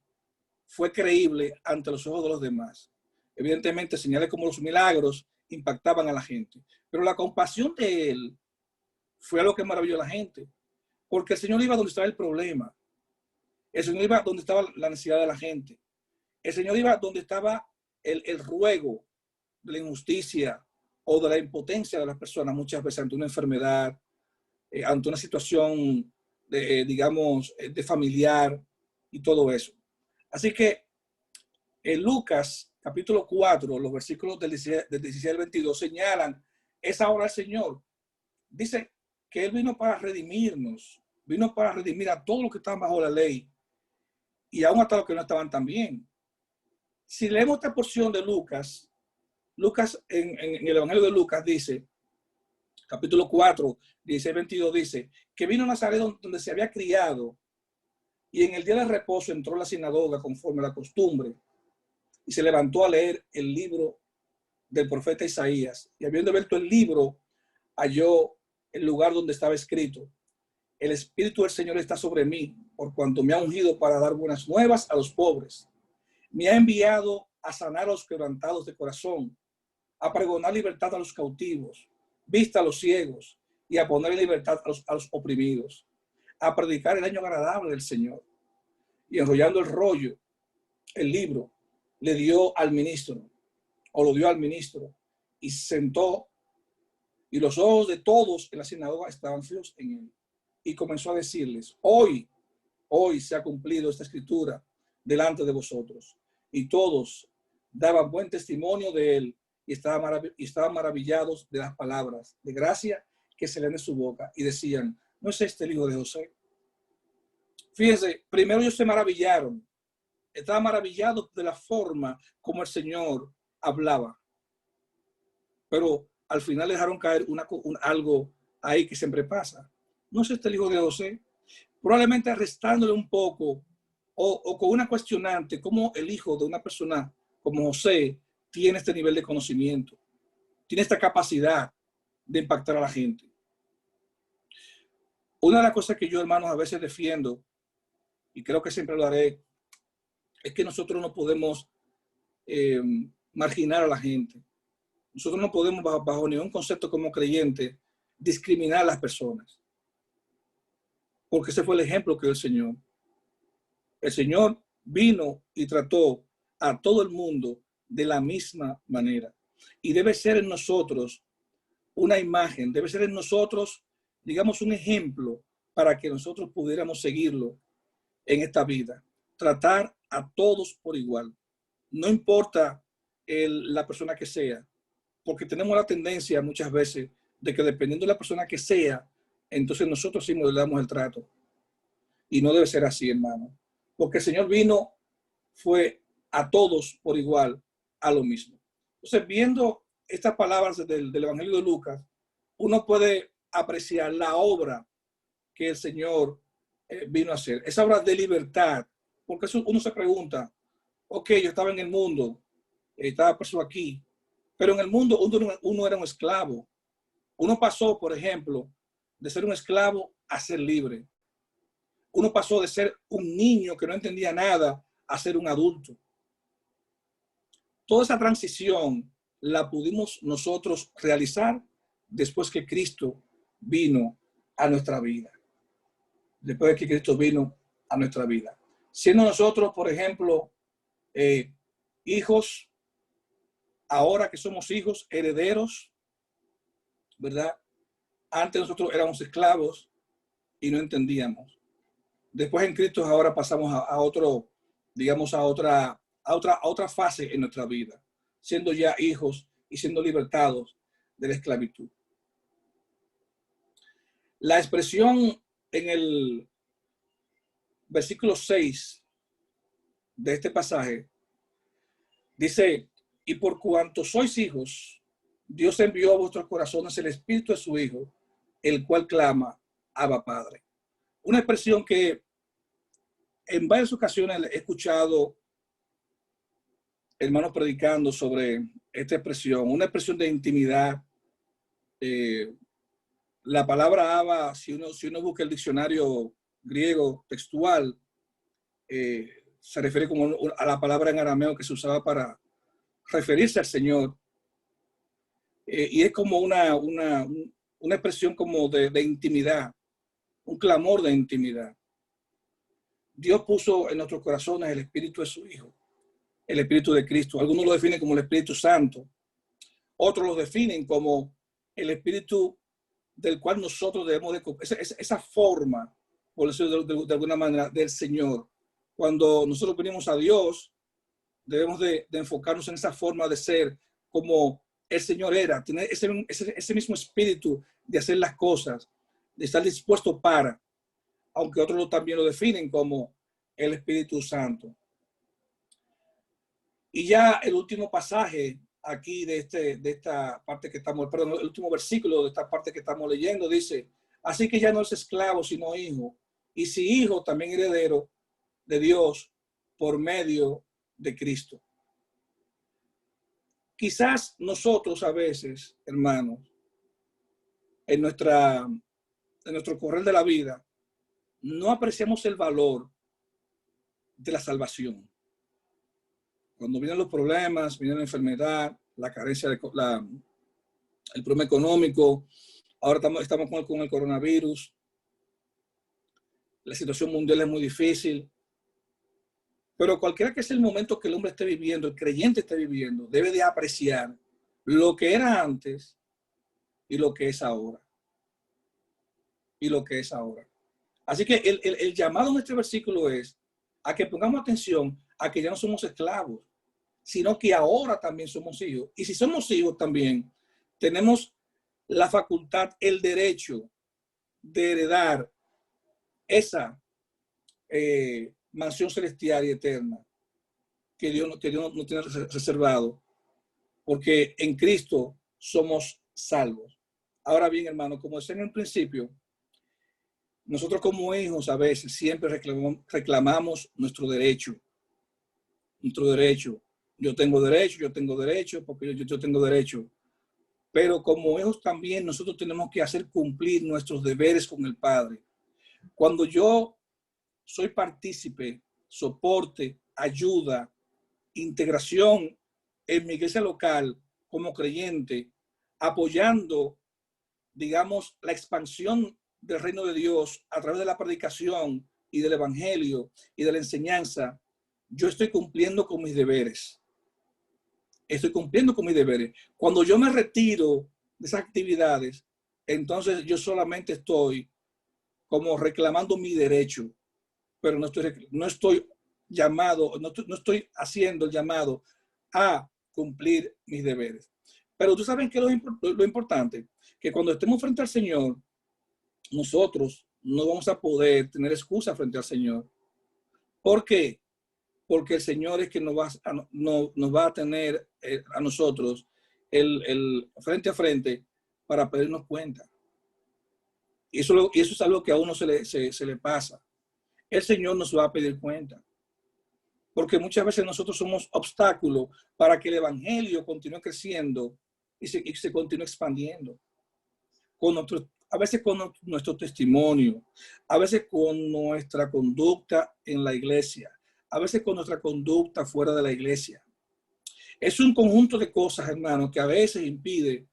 fue creíble ante los ojos de los demás. Evidentemente, señales como los milagros impactaban a la gente, pero la compasión de Él fue algo que maravilló a la gente, porque el Señor iba donde estaba el problema, el Señor iba donde estaba la necesidad de la gente, el Señor iba donde estaba el ruego de la injusticia o de la impotencia de las personas muchas veces ante una enfermedad, ante una situación de familiar y todo eso. Así que en Lucas capítulo 4, los versículos del 16 al 22 señalan esa obra del Señor. Dice que Él vino para redimirnos, vino para redimir a todos los que estaban bajo la ley y aún hasta los que no estaban tan bien. Si leemos esta porción de Lucas en el Evangelio de Lucas dice, capítulo 4, 16 al 22 dice, que vino a Nazaret donde se había criado y en el día de reposo entró a la sinagoga conforme a la costumbre y se levantó a leer el libro del profeta Isaías. Y habiendo abierto el libro, halló el lugar donde estaba escrito: el Espíritu del Señor está sobre mí, por cuanto me ha ungido para dar buenas nuevas a los pobres. Me ha enviado a sanar a los quebrantados de corazón, a pregonar libertad a los cautivos, vista a los ciegos y a poner en libertad a los oprimidos, a predicar el año agradable del Señor. Y enrollando el libro, le dio al ministro, o lo dio al ministro, y se sentó, y los ojos de todos en la sinagoga estaban fijos en él. Y comenzó a decirles: hoy se ha cumplido esta escritura delante de vosotros. Y todos daban buen testimonio de él y estaban maravillados de las palabras de gracia que salían de su boca. Y decían: ¿no es este el hijo de José? Fíjense, primero ellos se maravillaron. Estaban maravillados de la forma como el Señor hablaba. Pero al final dejaron caer algo ahí que siempre pasa. ¿No es este el hijo de José? Probablemente restándole un poco o con una cuestionante, cómo el hijo de una persona como José tiene este nivel de conocimiento, tiene esta capacidad de impactar a la gente. Una de las cosas que yo, hermanos, a veces defiendo, y creo que siempre lo haré, es que nosotros no podemos marginar a la gente. Nosotros no podemos, bajo ningún concepto como creyente, discriminar a las personas. Porque ese fue el ejemplo que dio el Señor. El Señor vino y trató a todo el mundo de la misma manera. Y debe ser en nosotros una imagen, debe ser en nosotros, digamos, un ejemplo para que nosotros pudiéramos seguirlo en esta vida. Tratar a todos por igual. No importa la persona que sea, porque tenemos la tendencia muchas veces de que dependiendo de la persona que sea, entonces nosotros sí nos le damos el trato. Y no debe ser así, hermano. Porque el Señor fue a todos por igual, a lo mismo. Entonces, viendo estas palabras del Evangelio de Lucas, uno puede apreciar la obra que el Señor vino a hacer. Esa obra de libertad. Porque eso uno se pregunta, ok, yo estaba en el mundo, estaba preso aquí, pero en el mundo uno era un esclavo. Uno pasó, por ejemplo, de ser un esclavo a ser libre. Uno pasó de ser un niño que no entendía nada a ser un adulto. Toda esa transición la pudimos nosotros realizar después que Cristo vino a nuestra vida. Después de que Cristo vino a nuestra vida. Siendo nosotros, por ejemplo, hijos, ahora que somos hijos, herederos, ¿verdad? Antes nosotros éramos esclavos y no entendíamos. Después en Cristo ahora pasamos a otro, digamos, a otra fase en nuestra vida, siendo ya hijos y siendo libertados de la esclavitud. La expresión en el versículo 6 de este pasaje dice, y por cuanto sois hijos, Dios envió a vuestros corazones el Espíritu de su Hijo, el cual clama, Abba Padre. Una expresión que en varias ocasiones he escuchado hermanos predicando sobre esta expresión, una expresión de intimidad. La palabra Abba, si uno busca el diccionario griego textual, se refiere como a la palabra en arameo que se usaba para referirse al Señor. Y es como una expresión como de intimidad, un clamor de intimidad. Dios puso en nuestros corazones el Espíritu de su Hijo, el Espíritu de Cristo. Algunos lo definen como el Espíritu Santo, otros lo definen como el Espíritu del cual nosotros debemos de esa forma, por decirlo de alguna manera, del Señor. Cuando nosotros venimos a Dios, debemos de enfocarnos en esa forma de ser como el Señor era, tener ese mismo espíritu de hacer las cosas, de estar dispuesto para, aunque otros también lo definen como el Espíritu Santo. Y ya el último pasaje aquí de esta parte que estamos, perdón, el último versículo de esta parte que estamos leyendo dice, así que ya no es esclavo, sino hijo, y si hijo, también heredero de Dios por medio de Cristo. Quizás nosotros a veces, hermanos, en nuestro correr de la vida, no apreciamos el valor de la salvación. Cuando vienen los problemas, viene la enfermedad, la carencia, el problema económico, ahora estamos con el coronavirus, la situación mundial es muy difícil, pero cualquiera que sea el momento que el hombre esté viviendo, el creyente esté viviendo, debe de apreciar lo que era antes y lo que es ahora. Y lo que es ahora. Así que el llamado en este versículo es a que pongamos atención a que ya no somos esclavos, sino que ahora también somos hijos. Y si somos hijos también, tenemos la facultad, el derecho de heredar esa mansión celestial y eterna que Dios nos tiene reservado, porque en Cristo somos salvos. Ahora bien, hermano, como decía en el principio, nosotros como hijos a veces siempre reclamamos nuestro derecho. Nuestro derecho. Yo tengo derecho, porque yo tengo derecho. Pero como hijos también nosotros tenemos que hacer cumplir nuestros deberes con el Padre. Cuando yo soy partícipe, soporte, ayuda, integración en mi iglesia local como creyente, apoyando, digamos, la expansión del reino de Dios a través de la predicación y del evangelio y de la enseñanza, yo estoy cumpliendo con mis deberes. Estoy cumpliendo con mis deberes. Cuando yo me retiro de esas actividades, entonces yo solamente estoy como reclamando mi derecho, pero no estoy llamado, no estoy haciendo el llamado a cumplir mis deberes. Pero tú sabes que lo importante, que cuando estemos frente al Señor, nosotros no vamos a poder tener excusa frente al Señor. ¿Por qué? Porque el Señor es que nos va a tener a nosotros el frente a frente para pedirnos cuenta. Y eso es algo que a uno se le pasa. El Señor nos va a pedir cuenta. Porque muchas veces nosotros somos obstáculos para que el evangelio continúe creciendo y se continúe expandiendo. A veces con nuestro testimonio, a veces con nuestra conducta en la iglesia, a veces con nuestra conducta fuera de la iglesia. Es un conjunto de cosas, hermanos, que a veces impide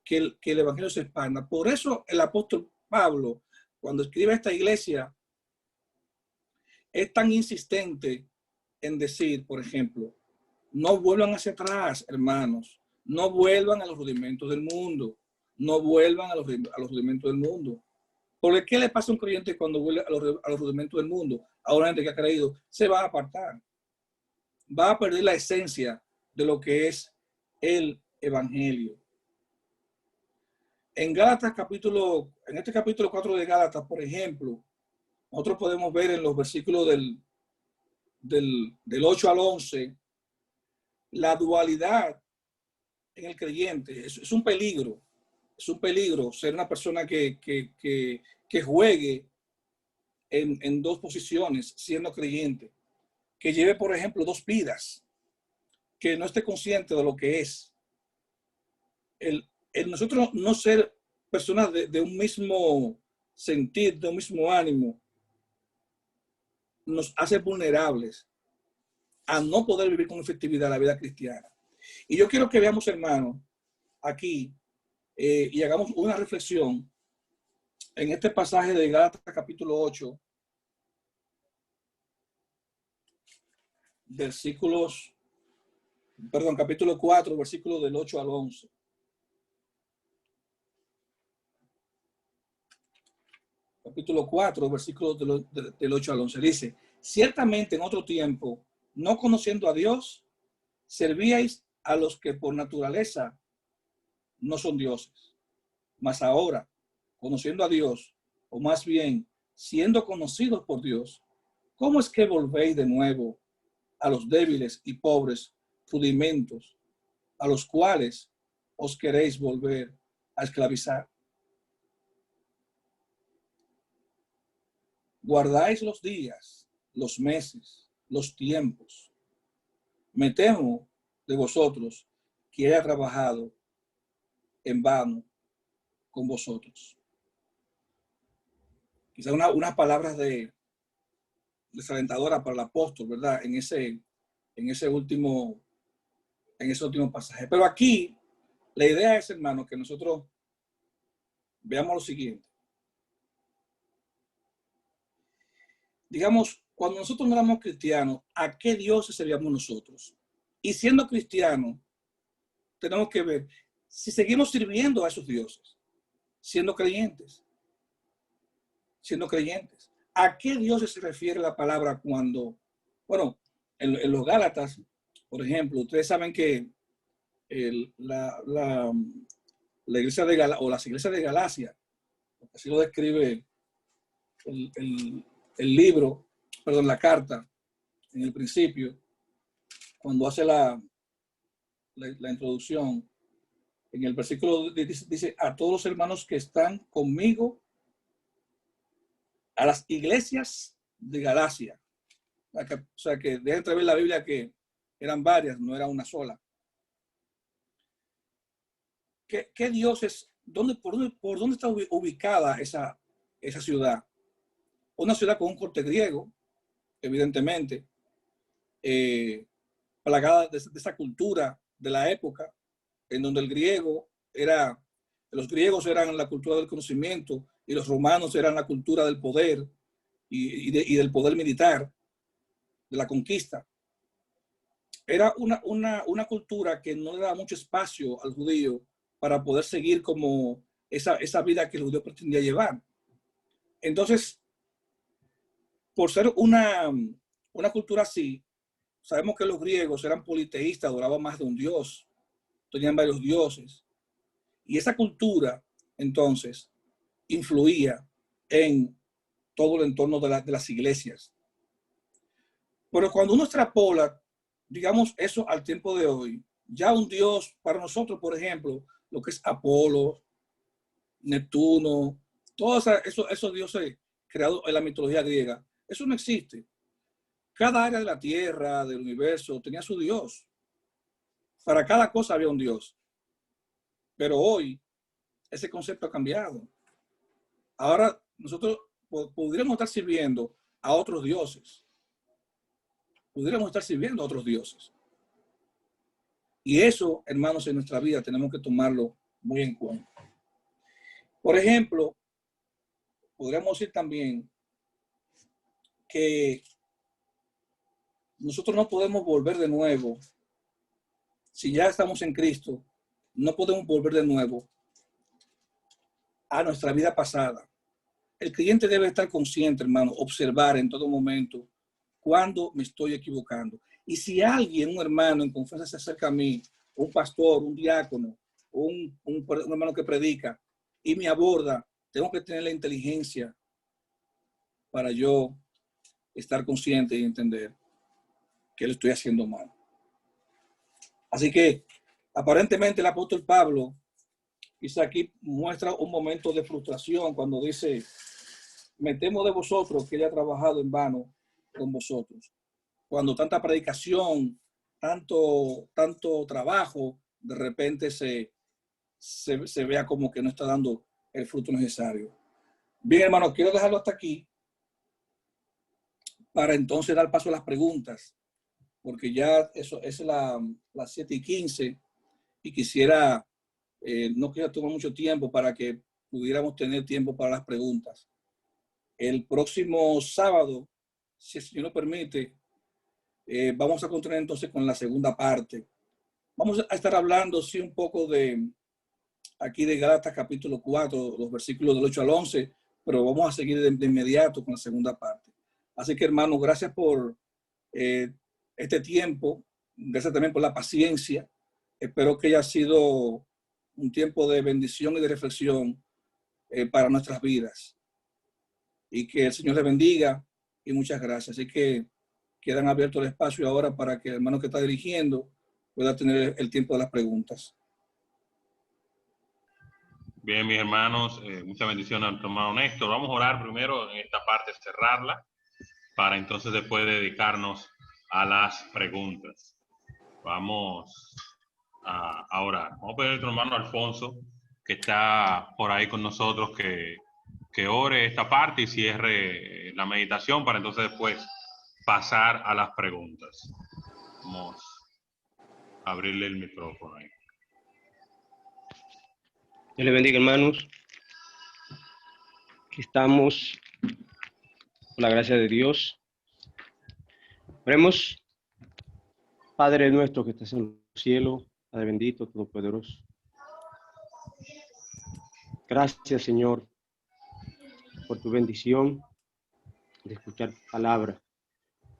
que el evangelio se expanda. Por eso el apóstol Pablo, cuando escribe a esta iglesia, es tan insistente en decir, por ejemplo, no vuelvan hacia atrás, hermanos, no vuelvan a los rudimentos del mundo, no vuelvan a los rudimentos del mundo. Porque ¿qué le pasa a un creyente cuando vuelve a los rudimentos del mundo? A una gente que ha creído, se va a apartar. Va a perder la esencia de lo que es el evangelio. En Gálatas en este capítulo 4 de Gálatas, por ejemplo, nosotros podemos ver en los versículos del 8 al 11, la dualidad en el creyente. Es un peligro. Es un peligro ser una persona que juegue en dos posiciones siendo creyente. Que lleve, por ejemplo, dos vidas. Que no esté consciente de lo que es. El nosotros no ser personas de un mismo sentir, de un mismo ánimo, nos hace vulnerables a no poder vivir con efectividad la vida cristiana. Y yo quiero que veamos, hermanos, aquí y hagamos una reflexión en este pasaje de Gálatas capítulo 8, capítulo 4, versículos del 8 al 11. Capítulo 4, versículos del 8 al 11. Dice, ciertamente en otro tiempo, no conociendo a Dios, servíais a los que por naturaleza no son dioses. Mas ahora, conociendo a Dios, o más bien, siendo conocidos por Dios, ¿cómo es que volvéis de nuevo a los débiles y pobres rudimentos, a los cuales os queréis volver a esclavizar? Guardáis los días, los meses, los tiempos. Me temo de vosotros que haya trabajado en vano con vosotros. Quizá unas palabras desalentadoras para el apóstol, ¿verdad? En ese último pasaje. Pero aquí la idea es, hermano, que nosotros veamos lo siguiente. Digamos, cuando nosotros no éramos cristianos, ¿a qué dioses servíamos nosotros? Y siendo cristianos, tenemos que ver si seguimos sirviendo a esos dioses, siendo creyentes. ¿A qué dioses se refiere la palabra cuando, bueno, en los Gálatas, por ejemplo, ustedes saben que la iglesia de Galacia, o las iglesias de Galacia, así lo describe el libro, perdón, la carta, en el principio, cuando hace la introducción, en el versículo dice, a todos los hermanos que están conmigo, a las iglesias de Galacia. O sea, que deja entrever la Biblia que eran varias, no era una sola. ¿Qué dioses, por dónde está ubicada esa ciudad? Una ciudad con un corte griego, evidentemente, plagada de esa cultura de la época, en donde los griegos eran la cultura del conocimiento y los romanos eran la cultura del poder y del poder militar, de la conquista. Era una cultura que no le daba mucho espacio al judío para poder seguir como esa vida que el judío pretendía llevar. Entonces, por ser una cultura así, sabemos que los griegos eran politeístas, adoraban más de un dios, tenían varios dioses. Y esa cultura, entonces, influía en todo el entorno de las iglesias. Pero cuando uno extrapola, digamos, eso al tiempo de hoy, ya un dios para nosotros, por ejemplo, lo que es Apolo, Neptuno, todos esos dioses creados en la mitología griega, eso no existe. Cada área de la tierra, del universo, tenía su dios. Para cada cosa había un dios. Pero hoy, ese concepto ha cambiado. Ahora, nosotros podríamos estar sirviendo a otros dioses. Y eso, hermanos, en nuestra vida tenemos que tomarlo muy en cuenta. Por ejemplo, podríamos decir también que nosotros no podemos volver de nuevo, si ya estamos en Cristo, no podemos volver de nuevo a nuestra vida pasada. El creyente debe estar consciente, hermano, observar en todo momento cuando me estoy equivocando. Y si alguien, un hermano en confianza se acerca a mí, un pastor, un diácono, un hermano que predica, y me aborda, tengo que tener la inteligencia para yo estar consciente y entender que lo estoy haciendo mal. Así que aparentemente el apóstol Pablo quizá aquí muestra un momento de frustración cuando dice: me temo de vosotros que haya trabajado en vano con vosotros. Cuando tanta predicación, tanto trabajo, de repente se vea como que no está dando el fruto necesario. Bien, hermanos, quiero dejarlo hasta aquí para entonces dar paso a las preguntas, porque ya eso es las 7:15 y quisiera, no quiero tomar mucho tiempo para que pudiéramos tener tiempo para las preguntas. El próximo sábado, si el Señor lo permite, vamos a continuar entonces con la segunda parte. Vamos a estar hablando, sí, un poco de aquí de Gálatas capítulo 4, los versículos del 8 al 11, pero vamos a seguir de inmediato con la segunda parte. Así que, hermanos, gracias por este tiempo, gracias también por la paciencia. Espero que haya sido un tiempo de bendición y de reflexión para nuestras vidas. Y que el Señor les bendiga y muchas gracias. Así que quedan abiertos el espacio ahora para que el hermano que está dirigiendo pueda tener el tiempo de las preguntas. Bien, mis hermanos, muchas bendiciones al hermano Néstor. Vamos a orar primero en esta parte, cerrarla, para entonces después dedicarnos a las preguntas. Vamos a orar. Vamos a pedir a nuestro hermano Alfonso, que está por ahí con nosotros, que ore esta parte y cierre la meditación para entonces después pasar a las preguntas. Vamos a abrirle el micrófono ahí. Dios les bendiga, hermanos. Aquí estamos, por la gracia de Dios. Oremos. Padre nuestro que estás en el cielo, Padre bendito, todopoderoso. Gracias, Señor, por tu bendición de escuchar tu palabra.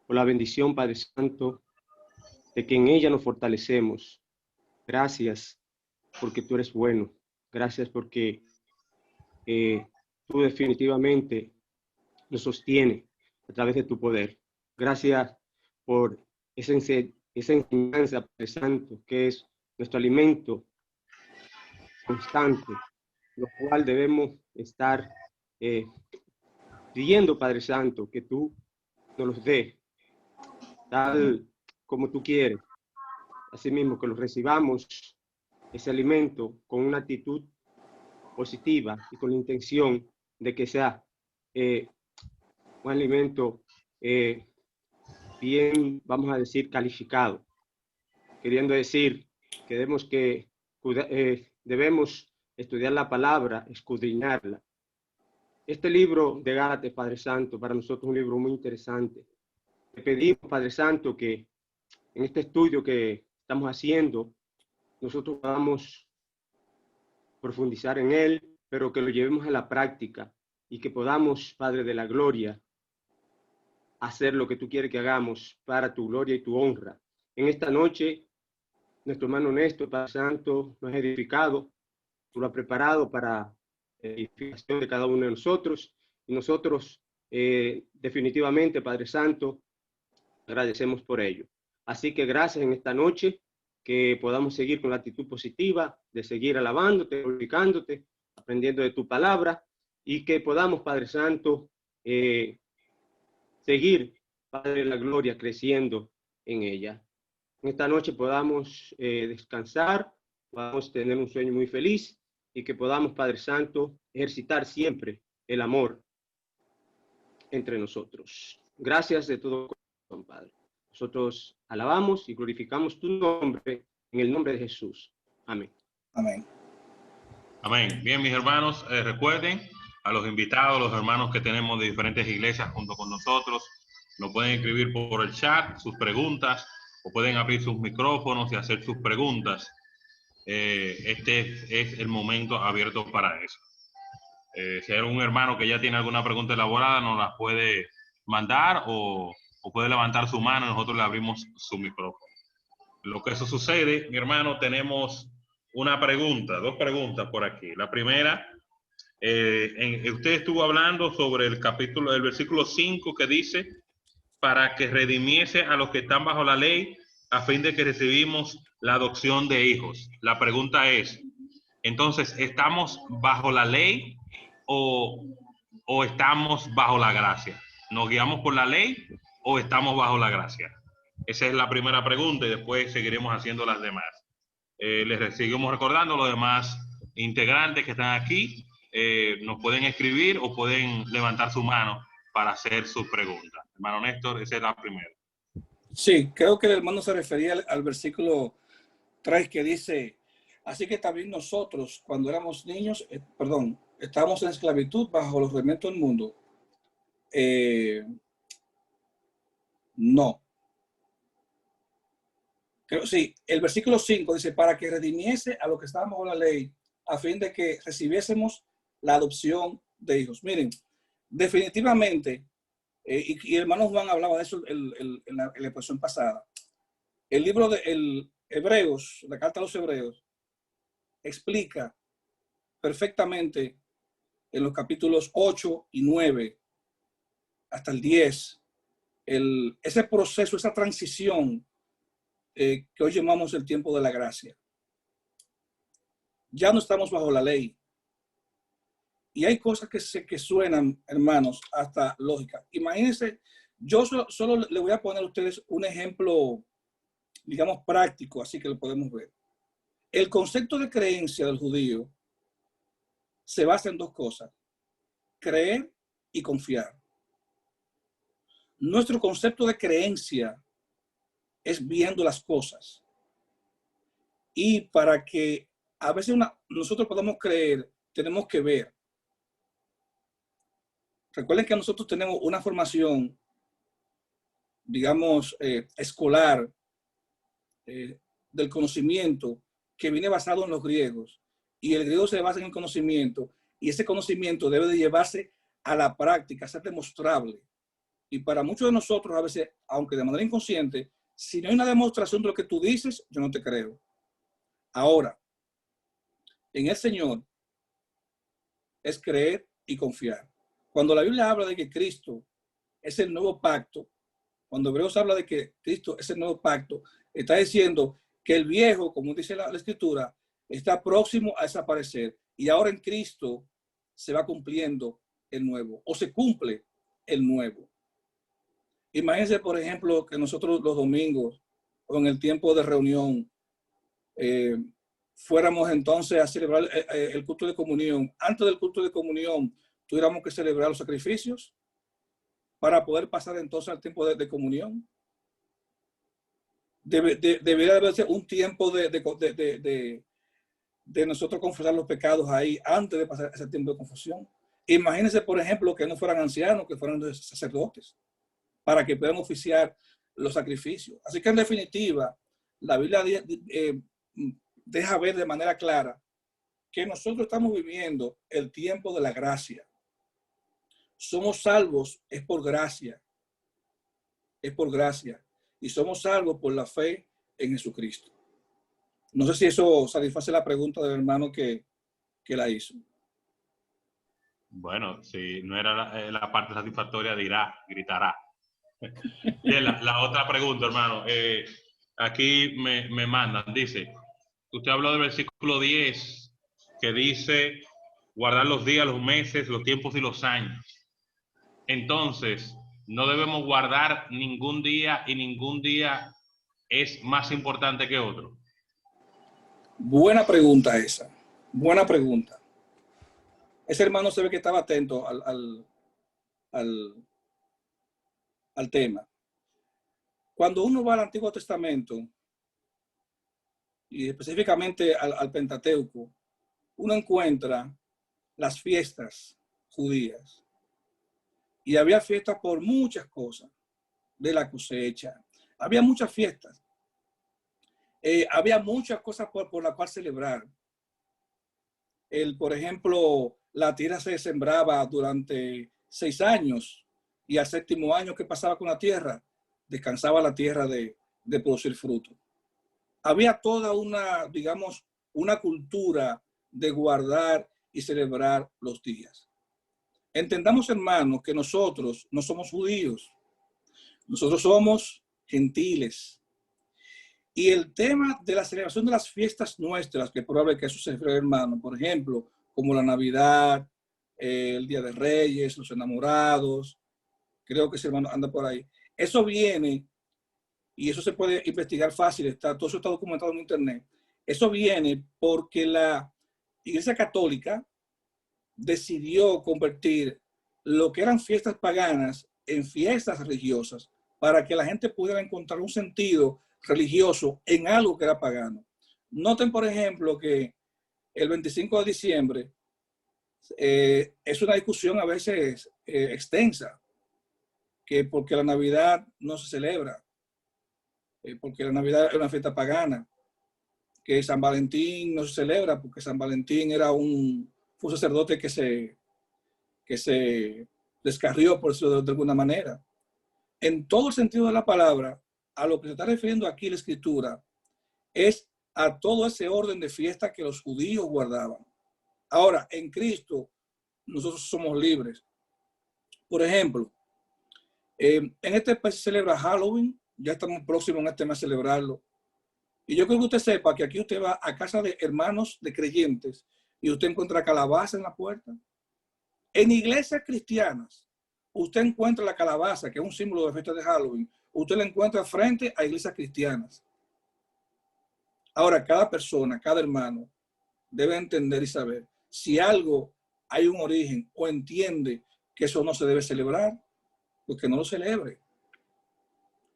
Por la bendición, Padre Santo, de que en ella nos fortalecemos. Gracias porque tú eres bueno. Gracias porque tú definitivamente nos sostienes a través de tu poder. Gracias por esa enseñanza, Padre Santo, que es nuestro alimento constante, lo cual debemos estar pidiendo, Padre Santo, que tú nos los dé, tal como tú quieres. Asimismo, que los recibamos ese alimento con una actitud positiva y con la intención de que sea un alimento bien, vamos a decir, calificado, queriendo decir que debemos estudiar la palabra, escudriñarla. Este libro de Gálatas, Padre Santo, para nosotros es un libro muy interesante. Te pedimos, Padre Santo, que en este estudio que estamos haciendo, nosotros podamos profundizar en él, pero que lo llevemos a la práctica y que podamos, Padre de la gloria, hacer lo que tú quieres que hagamos para tu gloria y tu honra. En esta noche, nuestro hermano Néstor, Padre Santo, nos ha edificado, tú lo has preparado para la edificación de cada uno de nosotros, y nosotros definitivamente, Padre Santo, agradecemos por ello. Así que gracias en esta noche, que podamos seguir con la actitud positiva, de seguir alabándote, glorificándote, aprendiendo de tu palabra, y que podamos, Padre Santo, seguir, Padre de la gloria, creciendo en ella. En esta noche podamos descansar, podamos tener un sueño muy feliz, y que podamos, Padre Santo, ejercitar siempre el amor entre nosotros. Gracias de todo corazón, Padre. Nosotros alabamos y glorificamos tu nombre en el nombre de Jesús. Amén. Amén. Amén. Bien, mis hermanos, recuerden a los invitados, los hermanos que tenemos de diferentes iglesias junto con nosotros, nos pueden escribir por el chat sus preguntas o pueden abrir sus micrófonos y hacer sus preguntas. Este es el momento abierto para eso. Si hay algún hermano que ya tiene alguna pregunta elaborada, nos la puede mandar o puede levantar su mano y nosotros le abrimos su micrófono. Lo que eso sucede, mi hermano, tenemos una pregunta, dos preguntas por aquí. La primera Usted estuvo hablando sobre el versículo 5 que dice, para que redimiese a los que están bajo la ley, a fin de que recibimos la adopción de hijos. La pregunta es, entonces, ¿estamos bajo la ley o estamos bajo la gracia? ¿Nos guiamos por la ley o estamos bajo la gracia? Esa es la primera pregunta y después seguiremos haciendo las demás. Les seguimos recordando los demás integrantes que están aquí. Nos pueden escribir o pueden levantar su mano para hacer sus preguntas. Hermano Néstor, esa es la primera. Sí, creo que el hermano se refería al versículo 3 que dice, así que también nosotros cuando éramos niños, estábamos en esclavitud bajo los rudimentos del mundo. No. Sí, el versículo 5 dice, para que redimiese a los que estaban bajo la ley, a fin de que recibiésemos la adopción de hijos. Miren, definitivamente, y el hermano Juan hablaba de eso en la exposición pasada, el libro de Hebreos, la carta a los Hebreos, explica perfectamente en los capítulos 8 y 9 hasta el 10, ese proceso, esa transición que hoy llamamos el tiempo de la gracia. Ya no estamos bajo la ley. Y hay cosas que suenan, hermanos, hasta lógicas. Imagínense, yo solo le voy a poner a ustedes un ejemplo, digamos, práctico, así que lo podemos ver. El concepto de creencia del judío se basa en dos cosas: creer y confiar. Nuestro concepto de creencia es viendo las cosas. Y para que a veces nosotros podamos creer, tenemos que ver. Recuerden que nosotros tenemos una formación, digamos, escolar del conocimiento que viene basado en los griegos. Y el griego se basa en el conocimiento. Y ese conocimiento debe de llevarse a la práctica, ser demostrable. Y para muchos de nosotros, a veces, aunque de manera inconsciente, si no hay una demostración de lo que tú dices, yo no te creo. Ahora, en el Señor es creer y confiar. Cuando la Biblia habla de que Cristo es el nuevo pacto, cuando Hebreos habla de que Cristo es el nuevo pacto, está diciendo que el viejo, como dice la Escritura, está próximo a desaparecer. Y ahora en Cristo se va cumpliendo el nuevo, o se cumple el nuevo. Imagínense, por ejemplo, que nosotros los domingos o en el tiempo de reunión fuéramos entonces a celebrar el culto de comunión. Antes del culto de comunión tuviéramos que celebrar los sacrificios para poder pasar entonces al tiempo de comunión. Debería haberse un tiempo de nosotros confesar los pecados ahí antes de pasar ese tiempo de confusión. Imagínense, por ejemplo, que no fueran ancianos, que fueran sacerdotes, para que puedan oficiar los sacrificios. Así que en definitiva, la Biblia deja ver de manera clara que nosotros estamos viviendo el tiempo de la gracia. Somos salvos, es por gracia. Es por gracia. Y somos salvos por la fe en Jesucristo. No sé si eso satisface la pregunta del hermano que la hizo. Bueno, si no era la parte satisfactoria, gritará. Bien, la otra pregunta, hermano. Aquí me mandan, dice, usted habló del versículo 10, que dice guardar los días, los meses, los tiempos y los años. Entonces, no debemos guardar ningún día y ningún día es más importante que otro. Buena pregunta esa. Buena pregunta. Ese hermano se ve que estaba atento al tema. Cuando uno va al Antiguo Testamento y específicamente al Pentateuco, uno encuentra las fiestas judías. Y había fiestas por muchas cosas, de la cosecha. Había muchas fiestas. Había muchas cosas por las cuales celebrar. Por ejemplo, la tierra se sembraba durante 6 años y al 7º año, ¿qué pasaba con la tierra? Descansaba la tierra de producir fruto. Había toda una, digamos, una cultura de guardar y celebrar los días. Entendamos, hermanos, que nosotros no somos judíos, nosotros somos gentiles. Y el tema de la celebración de las fiestas nuestras, que es probable que eso se refiere, hermano, por ejemplo, como la Navidad, el Día de Reyes, los enamorados, creo que ese hermano anda por ahí. Eso viene, y eso se puede investigar fácil, todo eso está documentado en internet. Eso viene porque la Iglesia Católica decidió convertir lo que eran fiestas paganas en fiestas religiosas para que la gente pudiera encontrar un sentido religioso en algo que era pagano. Noten, por ejemplo, que el 25 de diciembre es una discusión a veces extensa, que porque la Navidad no se celebra, porque la Navidad es una fiesta pagana, que San Valentín no se celebra porque San Valentín era fue un sacerdote que se descarrió, por eso de alguna manera. En todo el sentido de la palabra, a lo que se está refiriendo aquí la Escritura es a todo ese orden de fiesta que los judíos guardaban. Ahora, en Cristo, nosotros somos libres. Por ejemplo, en este país se celebra Halloween, ya estamos próximos en este mes a celebrarlo. Y yo creo que usted sepa que aquí usted va a casa de hermanos de creyentes y usted encuentra calabaza en la puerta. En iglesias cristianas, usted encuentra la calabaza, que es un símbolo de fiesta de Halloween, usted la encuentra frente a iglesias cristianas. Ahora, cada persona, cada hermano debe entender y saber si algo hay un origen o entiende que eso no se debe celebrar, pues que no lo celebre.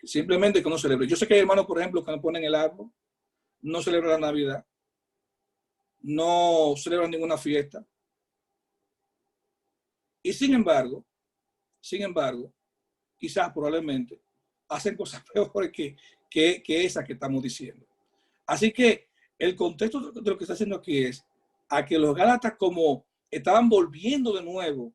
Simplemente que no celebre. Yo sé que hay hermanos, por ejemplo, que no ponen el árbol, no celebran la Navidad, no celebran ninguna fiesta. Y sin embargo, quizás probablemente hacen cosas peores que esa que estamos diciendo. Así que el contexto de lo que está haciendo aquí es a que los Gálatas, como estaban volviendo de nuevo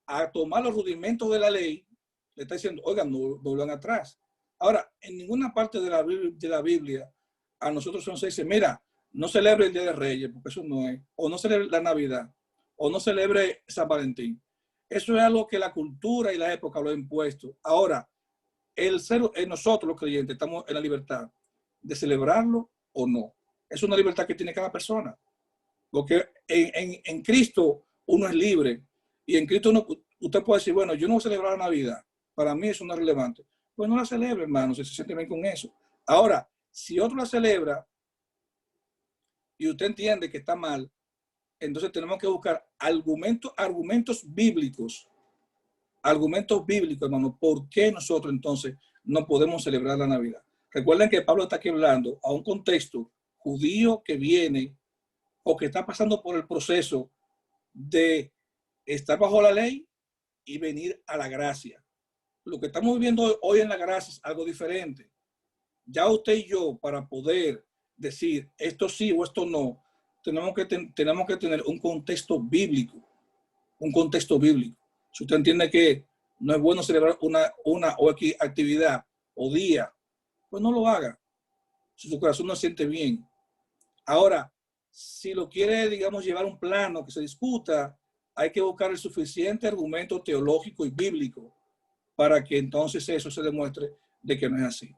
a tomar los rudimentos de la ley, le está diciendo, oigan, no vuelvan atrás. Ahora, en ninguna parte de la Biblia a nosotros se dice, mira, no celebre el Día de Reyes, porque eso no es, o no celebre la Navidad, o no celebre San Valentín. Eso es algo que la cultura y la época lo ha impuesto. Ahora, nosotros los creyentes estamos en la libertad de celebrarlo o no. Es una libertad que tiene cada persona. Porque en Cristo uno es libre. Y en Cristo usted puede decir, bueno, yo no voy a celebrar la Navidad. Para mí eso no es relevante. Pues no la celebre, hermano, si se siente bien con eso. Ahora, si otro la celebra y usted entiende que está mal, entonces tenemos que buscar argumentos bíblicos, hermano, ¿por qué nosotros entonces no podemos celebrar la Navidad? Recuerden que Pablo está aquí hablando a un contexto judío que viene o que está pasando por el proceso de estar bajo la ley y venir a la gracia. Lo que estamos viviendo hoy en la gracia es algo diferente. Ya usted y yo, para poder decir esto sí o esto no, tenemos que tener un contexto bíblico. Si usted entiende que no es bueno celebrar una o X actividad o día, pues no lo haga. Si su corazón no se siente bien. Ahora, si lo quiere, digamos, llevar a un plano que se discuta, hay que buscar el suficiente argumento teológico y bíblico para que entonces eso se demuestre de que no es así.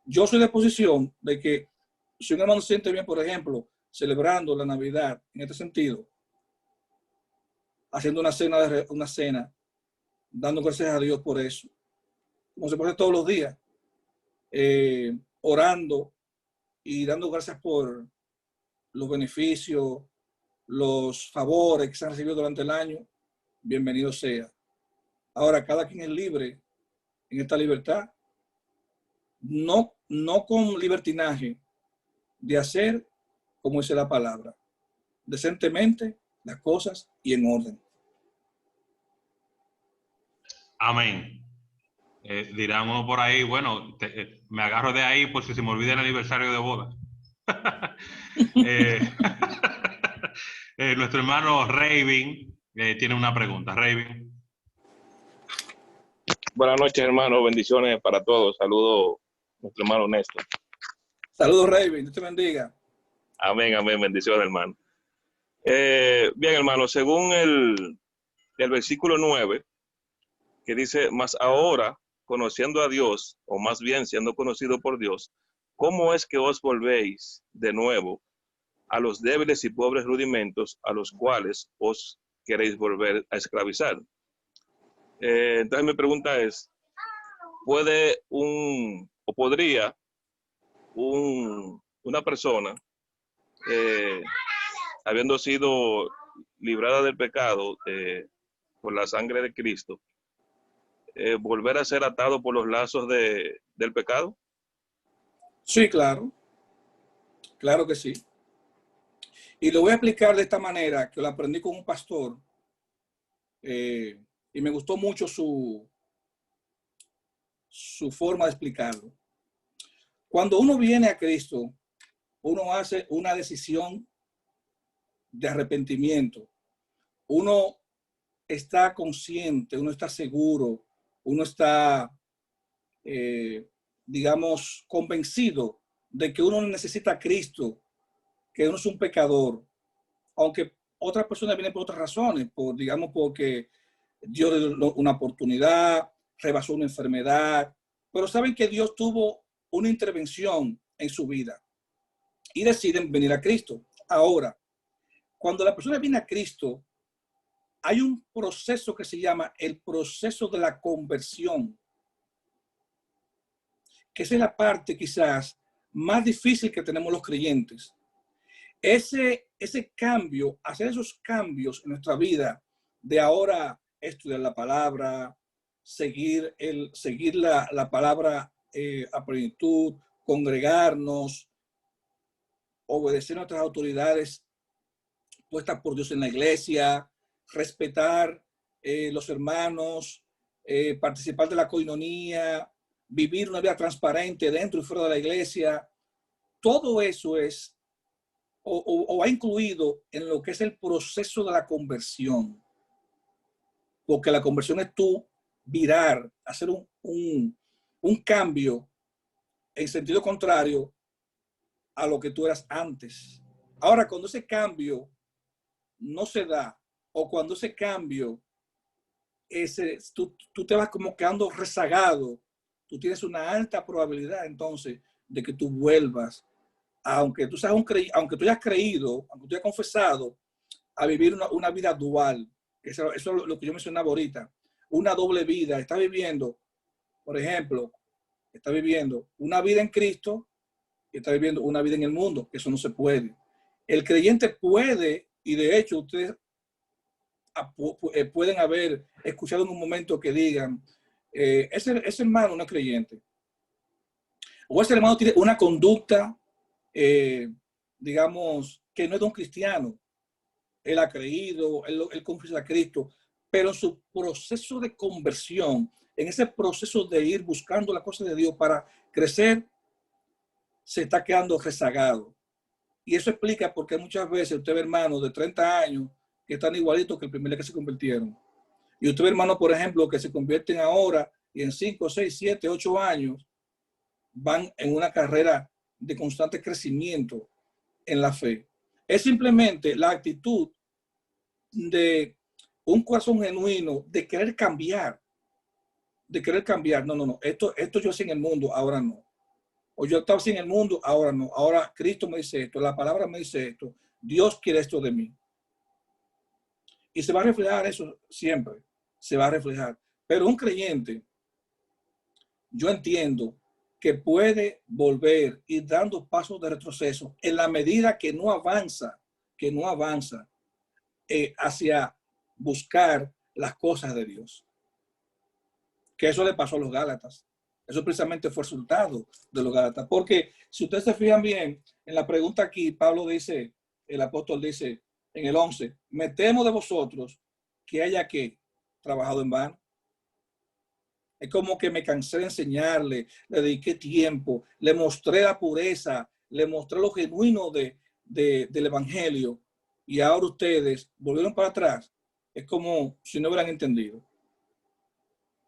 Yo soy de posición de que si un hermano se siente bien, por ejemplo, celebrando la Navidad en este sentido, haciendo una cena, dando gracias a Dios por eso, como se puede hacer todos los días, orando y dando gracias por los beneficios, los favores que se han recibido durante el año, bienvenido sea. Ahora, cada quien es libre en esta libertad, no con libertinaje, de hacer como dice la palabra, decentemente las cosas y en orden. Amén. Dirán uno por ahí, bueno, me agarro de ahí por si se me olvida el aniversario de boda. Nuestro hermano Raven tiene una pregunta. Raven. Buenas noches, hermano. Bendiciones para todos. Saludos a nuestro hermano Néstor. Saludos, Raven. Dios te bendiga. Amén, amén. Bendiciones, hermano. Bien, hermano, según el versículo 9, que dice, mas ahora, conociendo a Dios, o más bien siendo conocido por Dios, ¿cómo es que os volvéis de nuevo a los débiles y pobres rudimentos a los cuales os queréis volver a esclavizar? Entonces mi pregunta es, podría una persona, habiendo sido librada del pecado por la sangre de Cristo, volver a ser atado por los lazos del pecado? Sí, claro. Claro que sí. Y lo voy a explicar de esta manera, que lo aprendí con un pastor. Y me gustó mucho su forma de explicarlo. Cuando uno viene a Cristo, uno hace una decisión de arrepentimiento. Uno está consciente, uno está seguro, uno está, digamos, convencido de que uno necesita a Cristo, que uno es un pecador, aunque otras personas vienen por otras razones, digamos, porque Dios le dio una oportunidad, rebasó una enfermedad, pero saben que Dios tuvo una intervención en su vida y deciden venir a Cristo. Ahora, cuando la persona viene a Cristo, hay un proceso que se llama el proceso de la conversión, que esa es la parte quizás más difícil que tenemos los creyentes. Ese cambio, hacer esos cambios en nuestra vida, de ahora estudiar la palabra, seguir la palabra a plenitud, congregarnos, obedecer a nuestras autoridades puestas por Dios en la iglesia, respetar los hermanos, participar de la coinonía, vivir una vida transparente dentro y fuera de la iglesia. Todo eso es o ha incluido en lo que es el proceso de la conversión. Porque la conversión es tú virar, hacer un cambio en sentido contrario a lo que tú eras antes. Ahora, cuando ese cambio no se da, o cuando ese cambio, tú te vas como quedando rezagado, tú tienes una alta probabilidad entonces de que tú vuelvas, aunque tú aunque tú hayas creído, aunque tú hayas confesado, a vivir una vida dual. Eso es lo que yo mencionaba ahorita. Una doble vida. Está viviendo, por ejemplo, está viviendo una vida en Cristo y está viviendo una vida en el mundo. Eso no se puede. El creyente puede, y de hecho ustedes pueden haber escuchado en un momento que digan, ese hermano no es creyente. O ese hermano tiene una conducta, digamos, que no es de un cristiano. Él ha creído, él confiesa a Cristo, pero en su proceso de conversión, en ese proceso de ir buscando la cosa de Dios para crecer, se está quedando rezagado. Y eso explica por qué muchas veces usted ve hermanos de 30 años que están igualitos que el primer día que se convirtieron. Y usted ve hermanos, por ejemplo, que se convierten ahora y en 5, 6, 7, 8 años van en una carrera de constante crecimiento en la fe. Es simplemente la actitud de un corazón genuino de querer cambiar. De querer cambiar. No. Esto yo hacía en el mundo, ahora no. O yo estaba así en el mundo, ahora no. Ahora Cristo me dice esto, la palabra me dice esto. Dios quiere esto de mí. Y se va a reflejar eso siempre. Se va a reflejar. Pero un creyente, yo entiendo que puede volver y dando pasos de retroceso en la medida que no avanza hacia buscar las cosas de Dios. Que eso le pasó a los Gálatas. Eso precisamente fue resultado de los Gálatas. Porque si ustedes se fijan bien, en la pregunta aquí, Pablo dice, el apóstol dice en el 11, me temo de vosotros que haya que trabajado en vano. Es como que me cansé de enseñarle, le dediqué tiempo, le mostré la pureza, le mostré lo genuino del evangelio, y ahora ustedes volvieron para atrás. Es como si no hubieran entendido.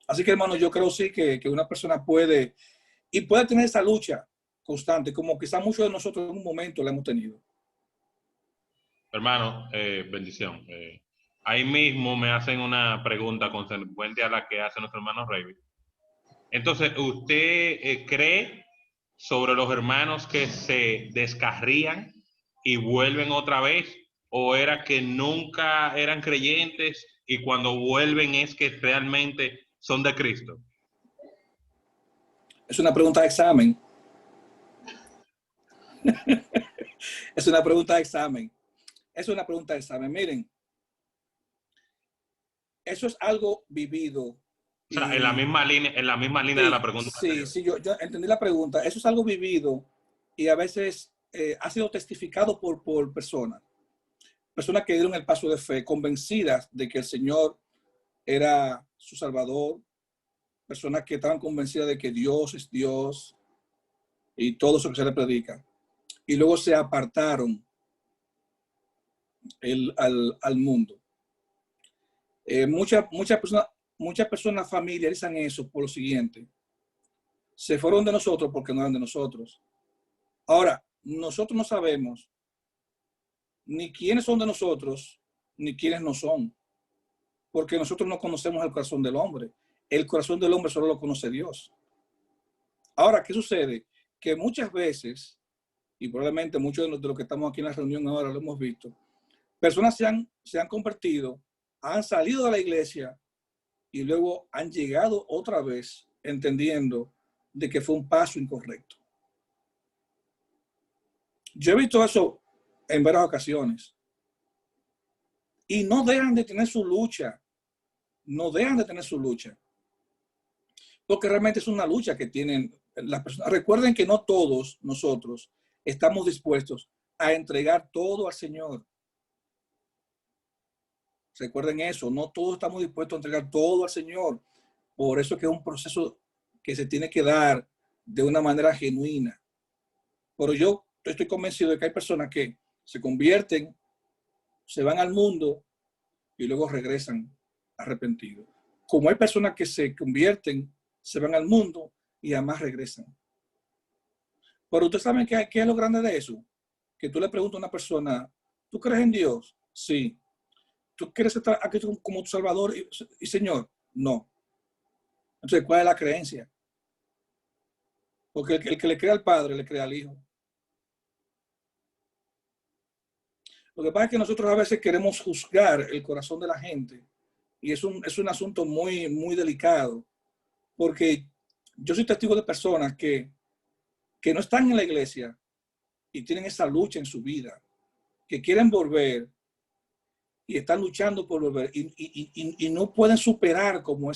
Así que, hermano, yo creo sí que una persona puede tener esa lucha constante, como quizás muchos de nosotros en un momento la hemos tenido. Hermano, bendición. Ahí mismo me hacen una pregunta consecuente a la que hace nuestro hermano Rey. Entonces, ¿usted cree sobre los hermanos que se descarrían y vuelven otra vez? ¿O era que nunca eran creyentes y cuando vuelven es que realmente son de Cristo? Es una pregunta de examen. Es una pregunta de examen. Es una pregunta de examen. Miren, eso es algo vivido. O sea, en la misma línea Sí, de la pregunta sí, anterior. sí, yo entendí la pregunta. Eso es algo vivido y a veces ha sido testificado por personas que dieron el paso de fe, convencidas de que el Señor era su Salvador, personas que estaban convencidas de que Dios es Dios y todo eso que se le predica. Y luego se apartaron al mundo. Muchas personas familiarizan eso por lo siguiente. Se fueron de nosotros porque no eran de nosotros. Ahora, nosotros no sabemos ni quiénes son de nosotros, ni quiénes no son. Porque nosotros no conocemos el corazón del hombre. El corazón del hombre solo lo conoce Dios. Ahora, ¿qué sucede? Que muchas veces, y probablemente muchos de los que estamos aquí en la reunión ahora lo hemos visto, personas se han convertido, han salido de la iglesia y luego han llegado otra vez entendiendo de que fue un paso incorrecto. Yo he visto eso en varias ocasiones y no dejan de tener su lucha, no dejan de tener su lucha, porque realmente es una lucha que tienen las personas. Recuerden que no todos nosotros estamos dispuestos a entregar todo al Señor. Recuerden eso, no todos estamos dispuestos a entregar todo al Señor. Por eso es que es un proceso que se tiene que dar de una manera genuina. Pero yo estoy convencido de que hay personas que se convierten, se van al mundo y luego regresan arrepentidos. Como hay personas que se convierten, se van al mundo y además regresan. Pero ustedes saben qué es lo grande de eso. Que tú le preguntas a una persona, ¿tú crees en Dios? Sí. ¿Tú quieres estar aquí como tu Salvador y Señor? No. Entonces, ¿cuál es la creencia? Porque el que le cree al Padre, le cree al Hijo. Lo que pasa es que nosotros a veces queremos juzgar el corazón de la gente y es un asunto muy, muy delicado, porque yo soy testigo de personas que no están en la iglesia y tienen esa lucha en su vida, que quieren volver y están luchando por volver y no pueden superar como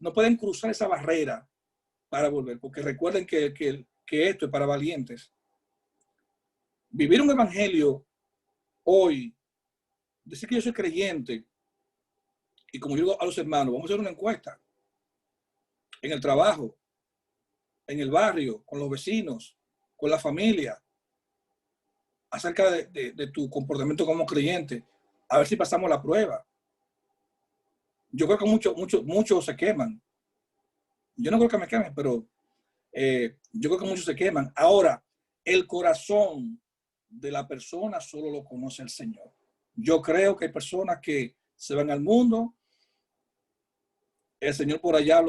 no pueden cruzar esa barrera para volver, porque recuerden que esto es para valientes. Vivir un evangelio hoy, decir que yo soy creyente, y como yo digo a los hermanos, vamos a hacer una encuesta en el trabajo, en el barrio, con los vecinos, con la familia, acerca de tu comportamiento como creyente, a ver si pasamos la prueba. Yo creo que muchos se queman. Yo no creo que me quemen, pero yo creo que muchos se queman. Ahora, el corazón de la persona solo lo conoce el Señor. Yo creo que hay personas que se van al mundo, el Señor por allá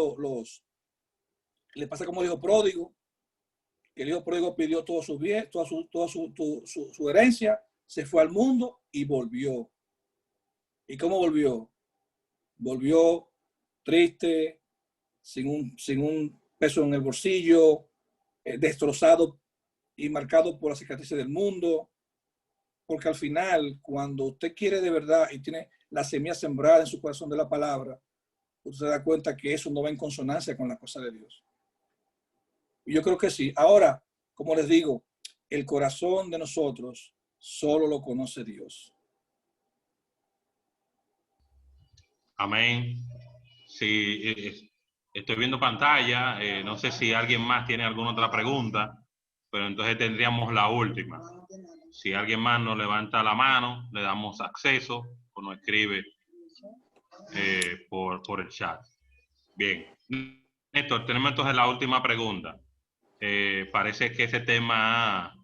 le pasa como el hijo pródigo, que el hijo pródigo pidió todo su bien, toda su herencia, se fue al mundo y volvió. ¿Y cómo volvió? Volvió triste, sin un peso en el bolsillo, destrozado y marcado por las cicatrices del mundo. Porque al final, cuando usted quiere de verdad y tiene la semilla sembrada en su corazón de la palabra, usted se da cuenta que eso no va en consonancia con la cosa de Dios. Y yo creo que sí. Ahora, como les digo, el corazón de nosotros solo lo conoce Dios. Amén. Sí, estoy viendo pantalla. No sé si alguien más tiene alguna otra pregunta, pero entonces tendríamos la última. Si alguien más nos levanta la mano, le damos acceso o nos escribe por el chat. Bien. Néstor, tenemos entonces la última pregunta. Parece que ese tema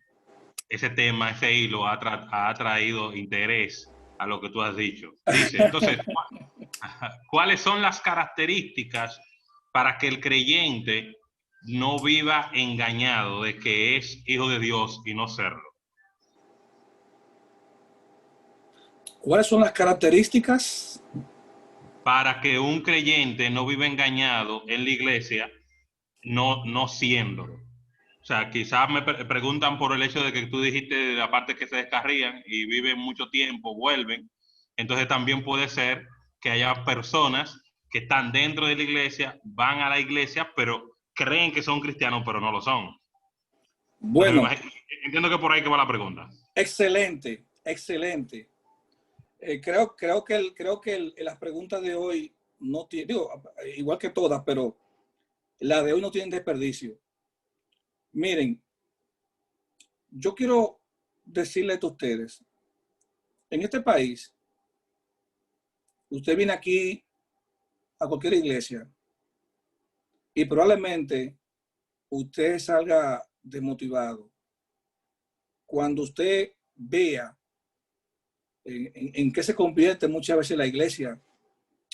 ese tema, ese hilo ha traído interés a lo que tú has dicho. Dice, entonces, ¿cuáles son las características para que el creyente no viva engañado de que es hijo de Dios y no serlo? ¿Cuáles son las características? Para que un creyente no viva engañado en la iglesia, no siéndolo. O sea, quizás me preguntan por el hecho de que tú dijiste la parte que se descarrían y viven mucho tiempo, vuelven. Entonces también puede ser que haya personas que están dentro de la iglesia, van a la iglesia, pero creen que son cristianos, pero no lo son. Bueno, entiendo que por ahí que va la pregunta. Excelente, excelente. Creo que las preguntas de hoy no tienen, digo, igual que todas, pero la de hoy no tienen desperdicio. Miren, yo quiero decirles a ustedes, en este país, usted viene aquí a cualquier iglesia y probablemente usted salga desmotivado cuando usted vea en qué se convierte muchas veces la iglesia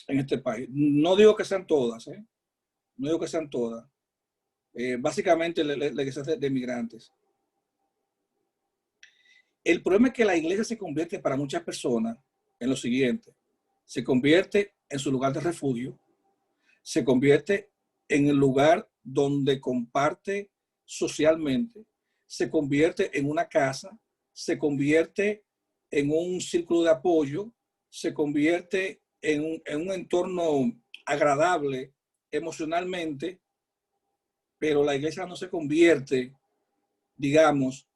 en este país. No digo que sean todas, no digo que sean todas. Básicamente la iglesia de migrantes. El problema es que la iglesia se convierte para muchas personas en lo siguiente. Se convierte en su lugar de refugio, se convierte en el lugar donde comparte socialmente, se convierte en una casa, se convierte en un círculo de apoyo, se convierte en un entorno agradable emocionalmente, pero la iglesia no se convierte, digamos,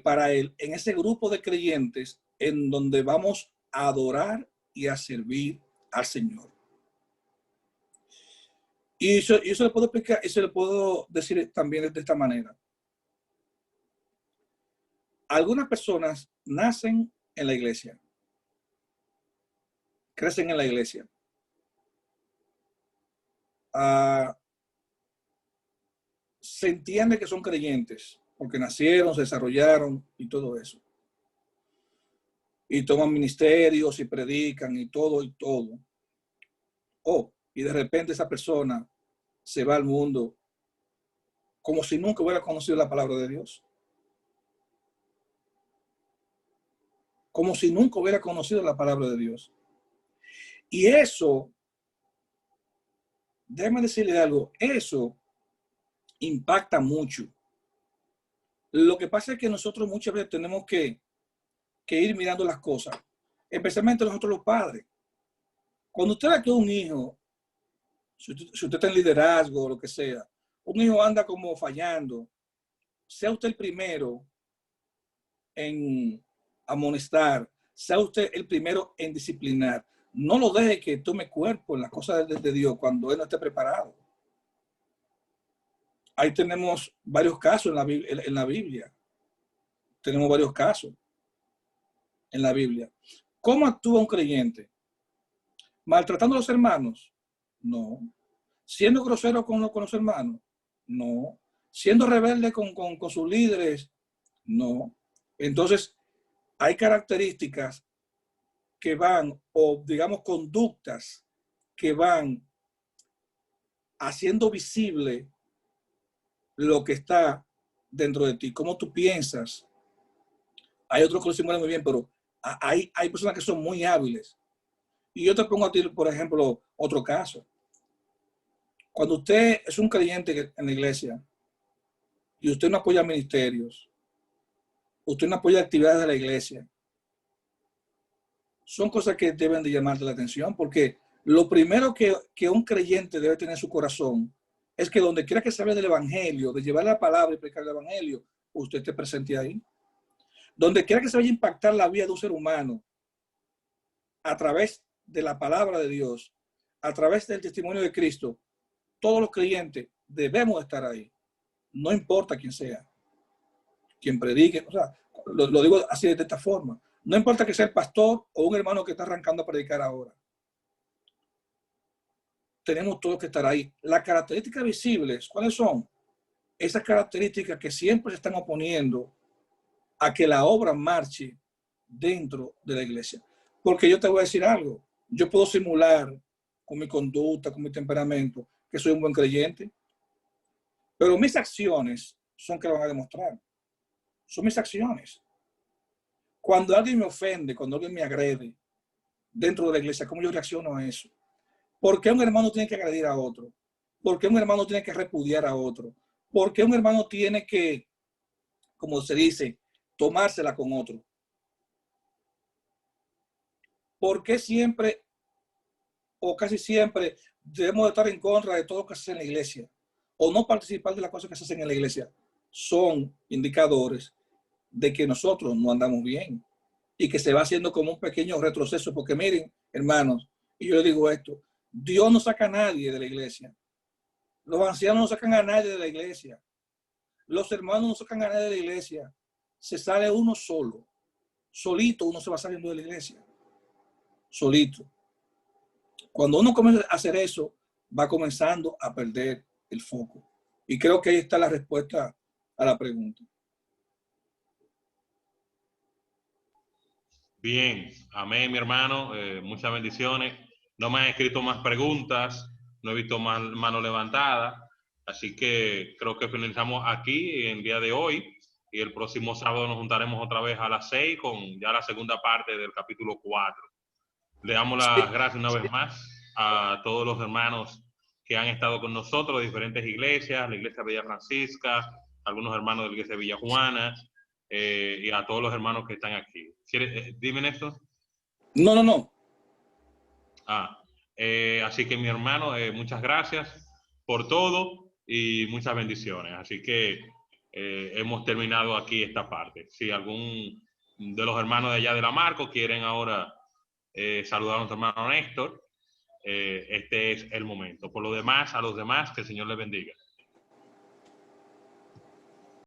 para él, en ese grupo de creyentes en donde vamos a adorar y a servir al Señor. Y eso le puedo explicar, eso le puedo decir también de esta manera. Algunas personas nacen en la iglesia, crecen en la iglesia. Se entiende que son creyentes porque nacieron, se desarrollaron y todo eso. Y toman ministerios y predican y todo. Y de repente esa persona se va al mundo como si nunca hubiera conocido la palabra de Dios. Como si nunca hubiera conocido la palabra de Dios. Y eso, déjame decirle algo, eso impacta mucho. Lo que pasa es que nosotros muchas veces tenemos que ir mirando las cosas, especialmente nosotros los padres. Cuando usted ve que un hijo, si usted está en liderazgo o lo que sea, un hijo anda como fallando, sea usted el primero en amonestar, sea usted el primero en disciplinar. No lo deje que tome cuerpo en las cosas de Dios cuando él no esté preparado. Ahí tenemos varios casos en la Biblia. Tenemos varios casos en la Biblia. ¿Cómo actúa un creyente? ¿Maltratando a los hermanos? No. ¿Siendo grosero con los hermanos? No. ¿Siendo rebelde con sus líderes? No. Entonces, hay características que van, o digamos conductas que van haciendo visible lo que está dentro de ti, cómo tú piensas. Hay otros que lo simulan muy bien, pero hay personas que son muy hábiles. Y yo te pongo a ti, por ejemplo, otro caso. Cuando usted es un creyente en la iglesia y usted no apoya ministerios, usted no apoya actividades de la iglesia, son cosas que deben de llamarte la atención, porque lo primero que un creyente debe tener en su corazón es que donde quiera que se hable del evangelio, de llevar la palabra y predicar el evangelio, usted esté presente ahí. Donde quiera que se vaya a impactar la vida de un ser humano a través de la palabra de Dios, a través del testimonio de Cristo, todos los creyentes debemos estar ahí. No importa quién sea, quien predique, o sea, lo digo así de esta forma. No importa que sea el pastor o un hermano que está arrancando a predicar ahora. Tenemos todos que estar ahí. Las características visibles, ¿cuáles son? Esas características que siempre se están oponiendo a que la obra marche dentro de la iglesia. Porque yo te voy a decir algo, yo puedo simular con mi conducta, con mi temperamento, que soy un buen creyente, pero mis acciones son que lo van a demostrar. Son mis acciones. Cuando alguien me ofende, cuando alguien me agrede dentro de la iglesia, ¿cómo yo reacciono a eso? ¿Por qué un hermano tiene que agredir a otro? ¿Por qué un hermano tiene que repudiar a otro? ¿Por qué un hermano tiene que, como se dice, tomársela con otro? ¿Por qué siempre o casi siempre debemos estar en contra de todo lo que se hace en la iglesia? O no participar de las cosas que se hacen en la iglesia. Son indicadores de que nosotros no andamos bien y que se va haciendo como un pequeño retroceso. Porque miren, hermanos, y yo les digo esto, Dios no saca a nadie de la iglesia. Los ancianos no sacan a nadie de la iglesia. Los hermanos no sacan a nadie de la iglesia. Se sale uno solo. Solito uno se va saliendo de la iglesia. Solito. Cuando uno comienza a hacer eso, va comenzando a perder el foco. Y creo que ahí está la respuesta a la pregunta. Bien, amén, mi hermano. Muchas bendiciones. No me han escrito más preguntas, no he visto más mano levantada, así que creo que finalizamos aquí el día de hoy y el próximo sábado nos juntaremos otra vez a las 6 con ya la segunda parte del capítulo 4. Le damos las gracias una vez más a todos los hermanos que han estado con nosotros de diferentes iglesias, la iglesia Villa Francisca, algunos hermanos de la iglesia Villa Juana, y a todos los hermanos que están aquí. Dime, Néstor. No. Así que mi hermano, muchas gracias por todo y muchas bendiciones. Así que hemos terminado aquí esta parte. Si algún de los hermanos de allá de la Marco quieren ahora saludar a nuestro hermano Néstor, este es el momento. Por lo demás, a los demás, que el Señor les bendiga.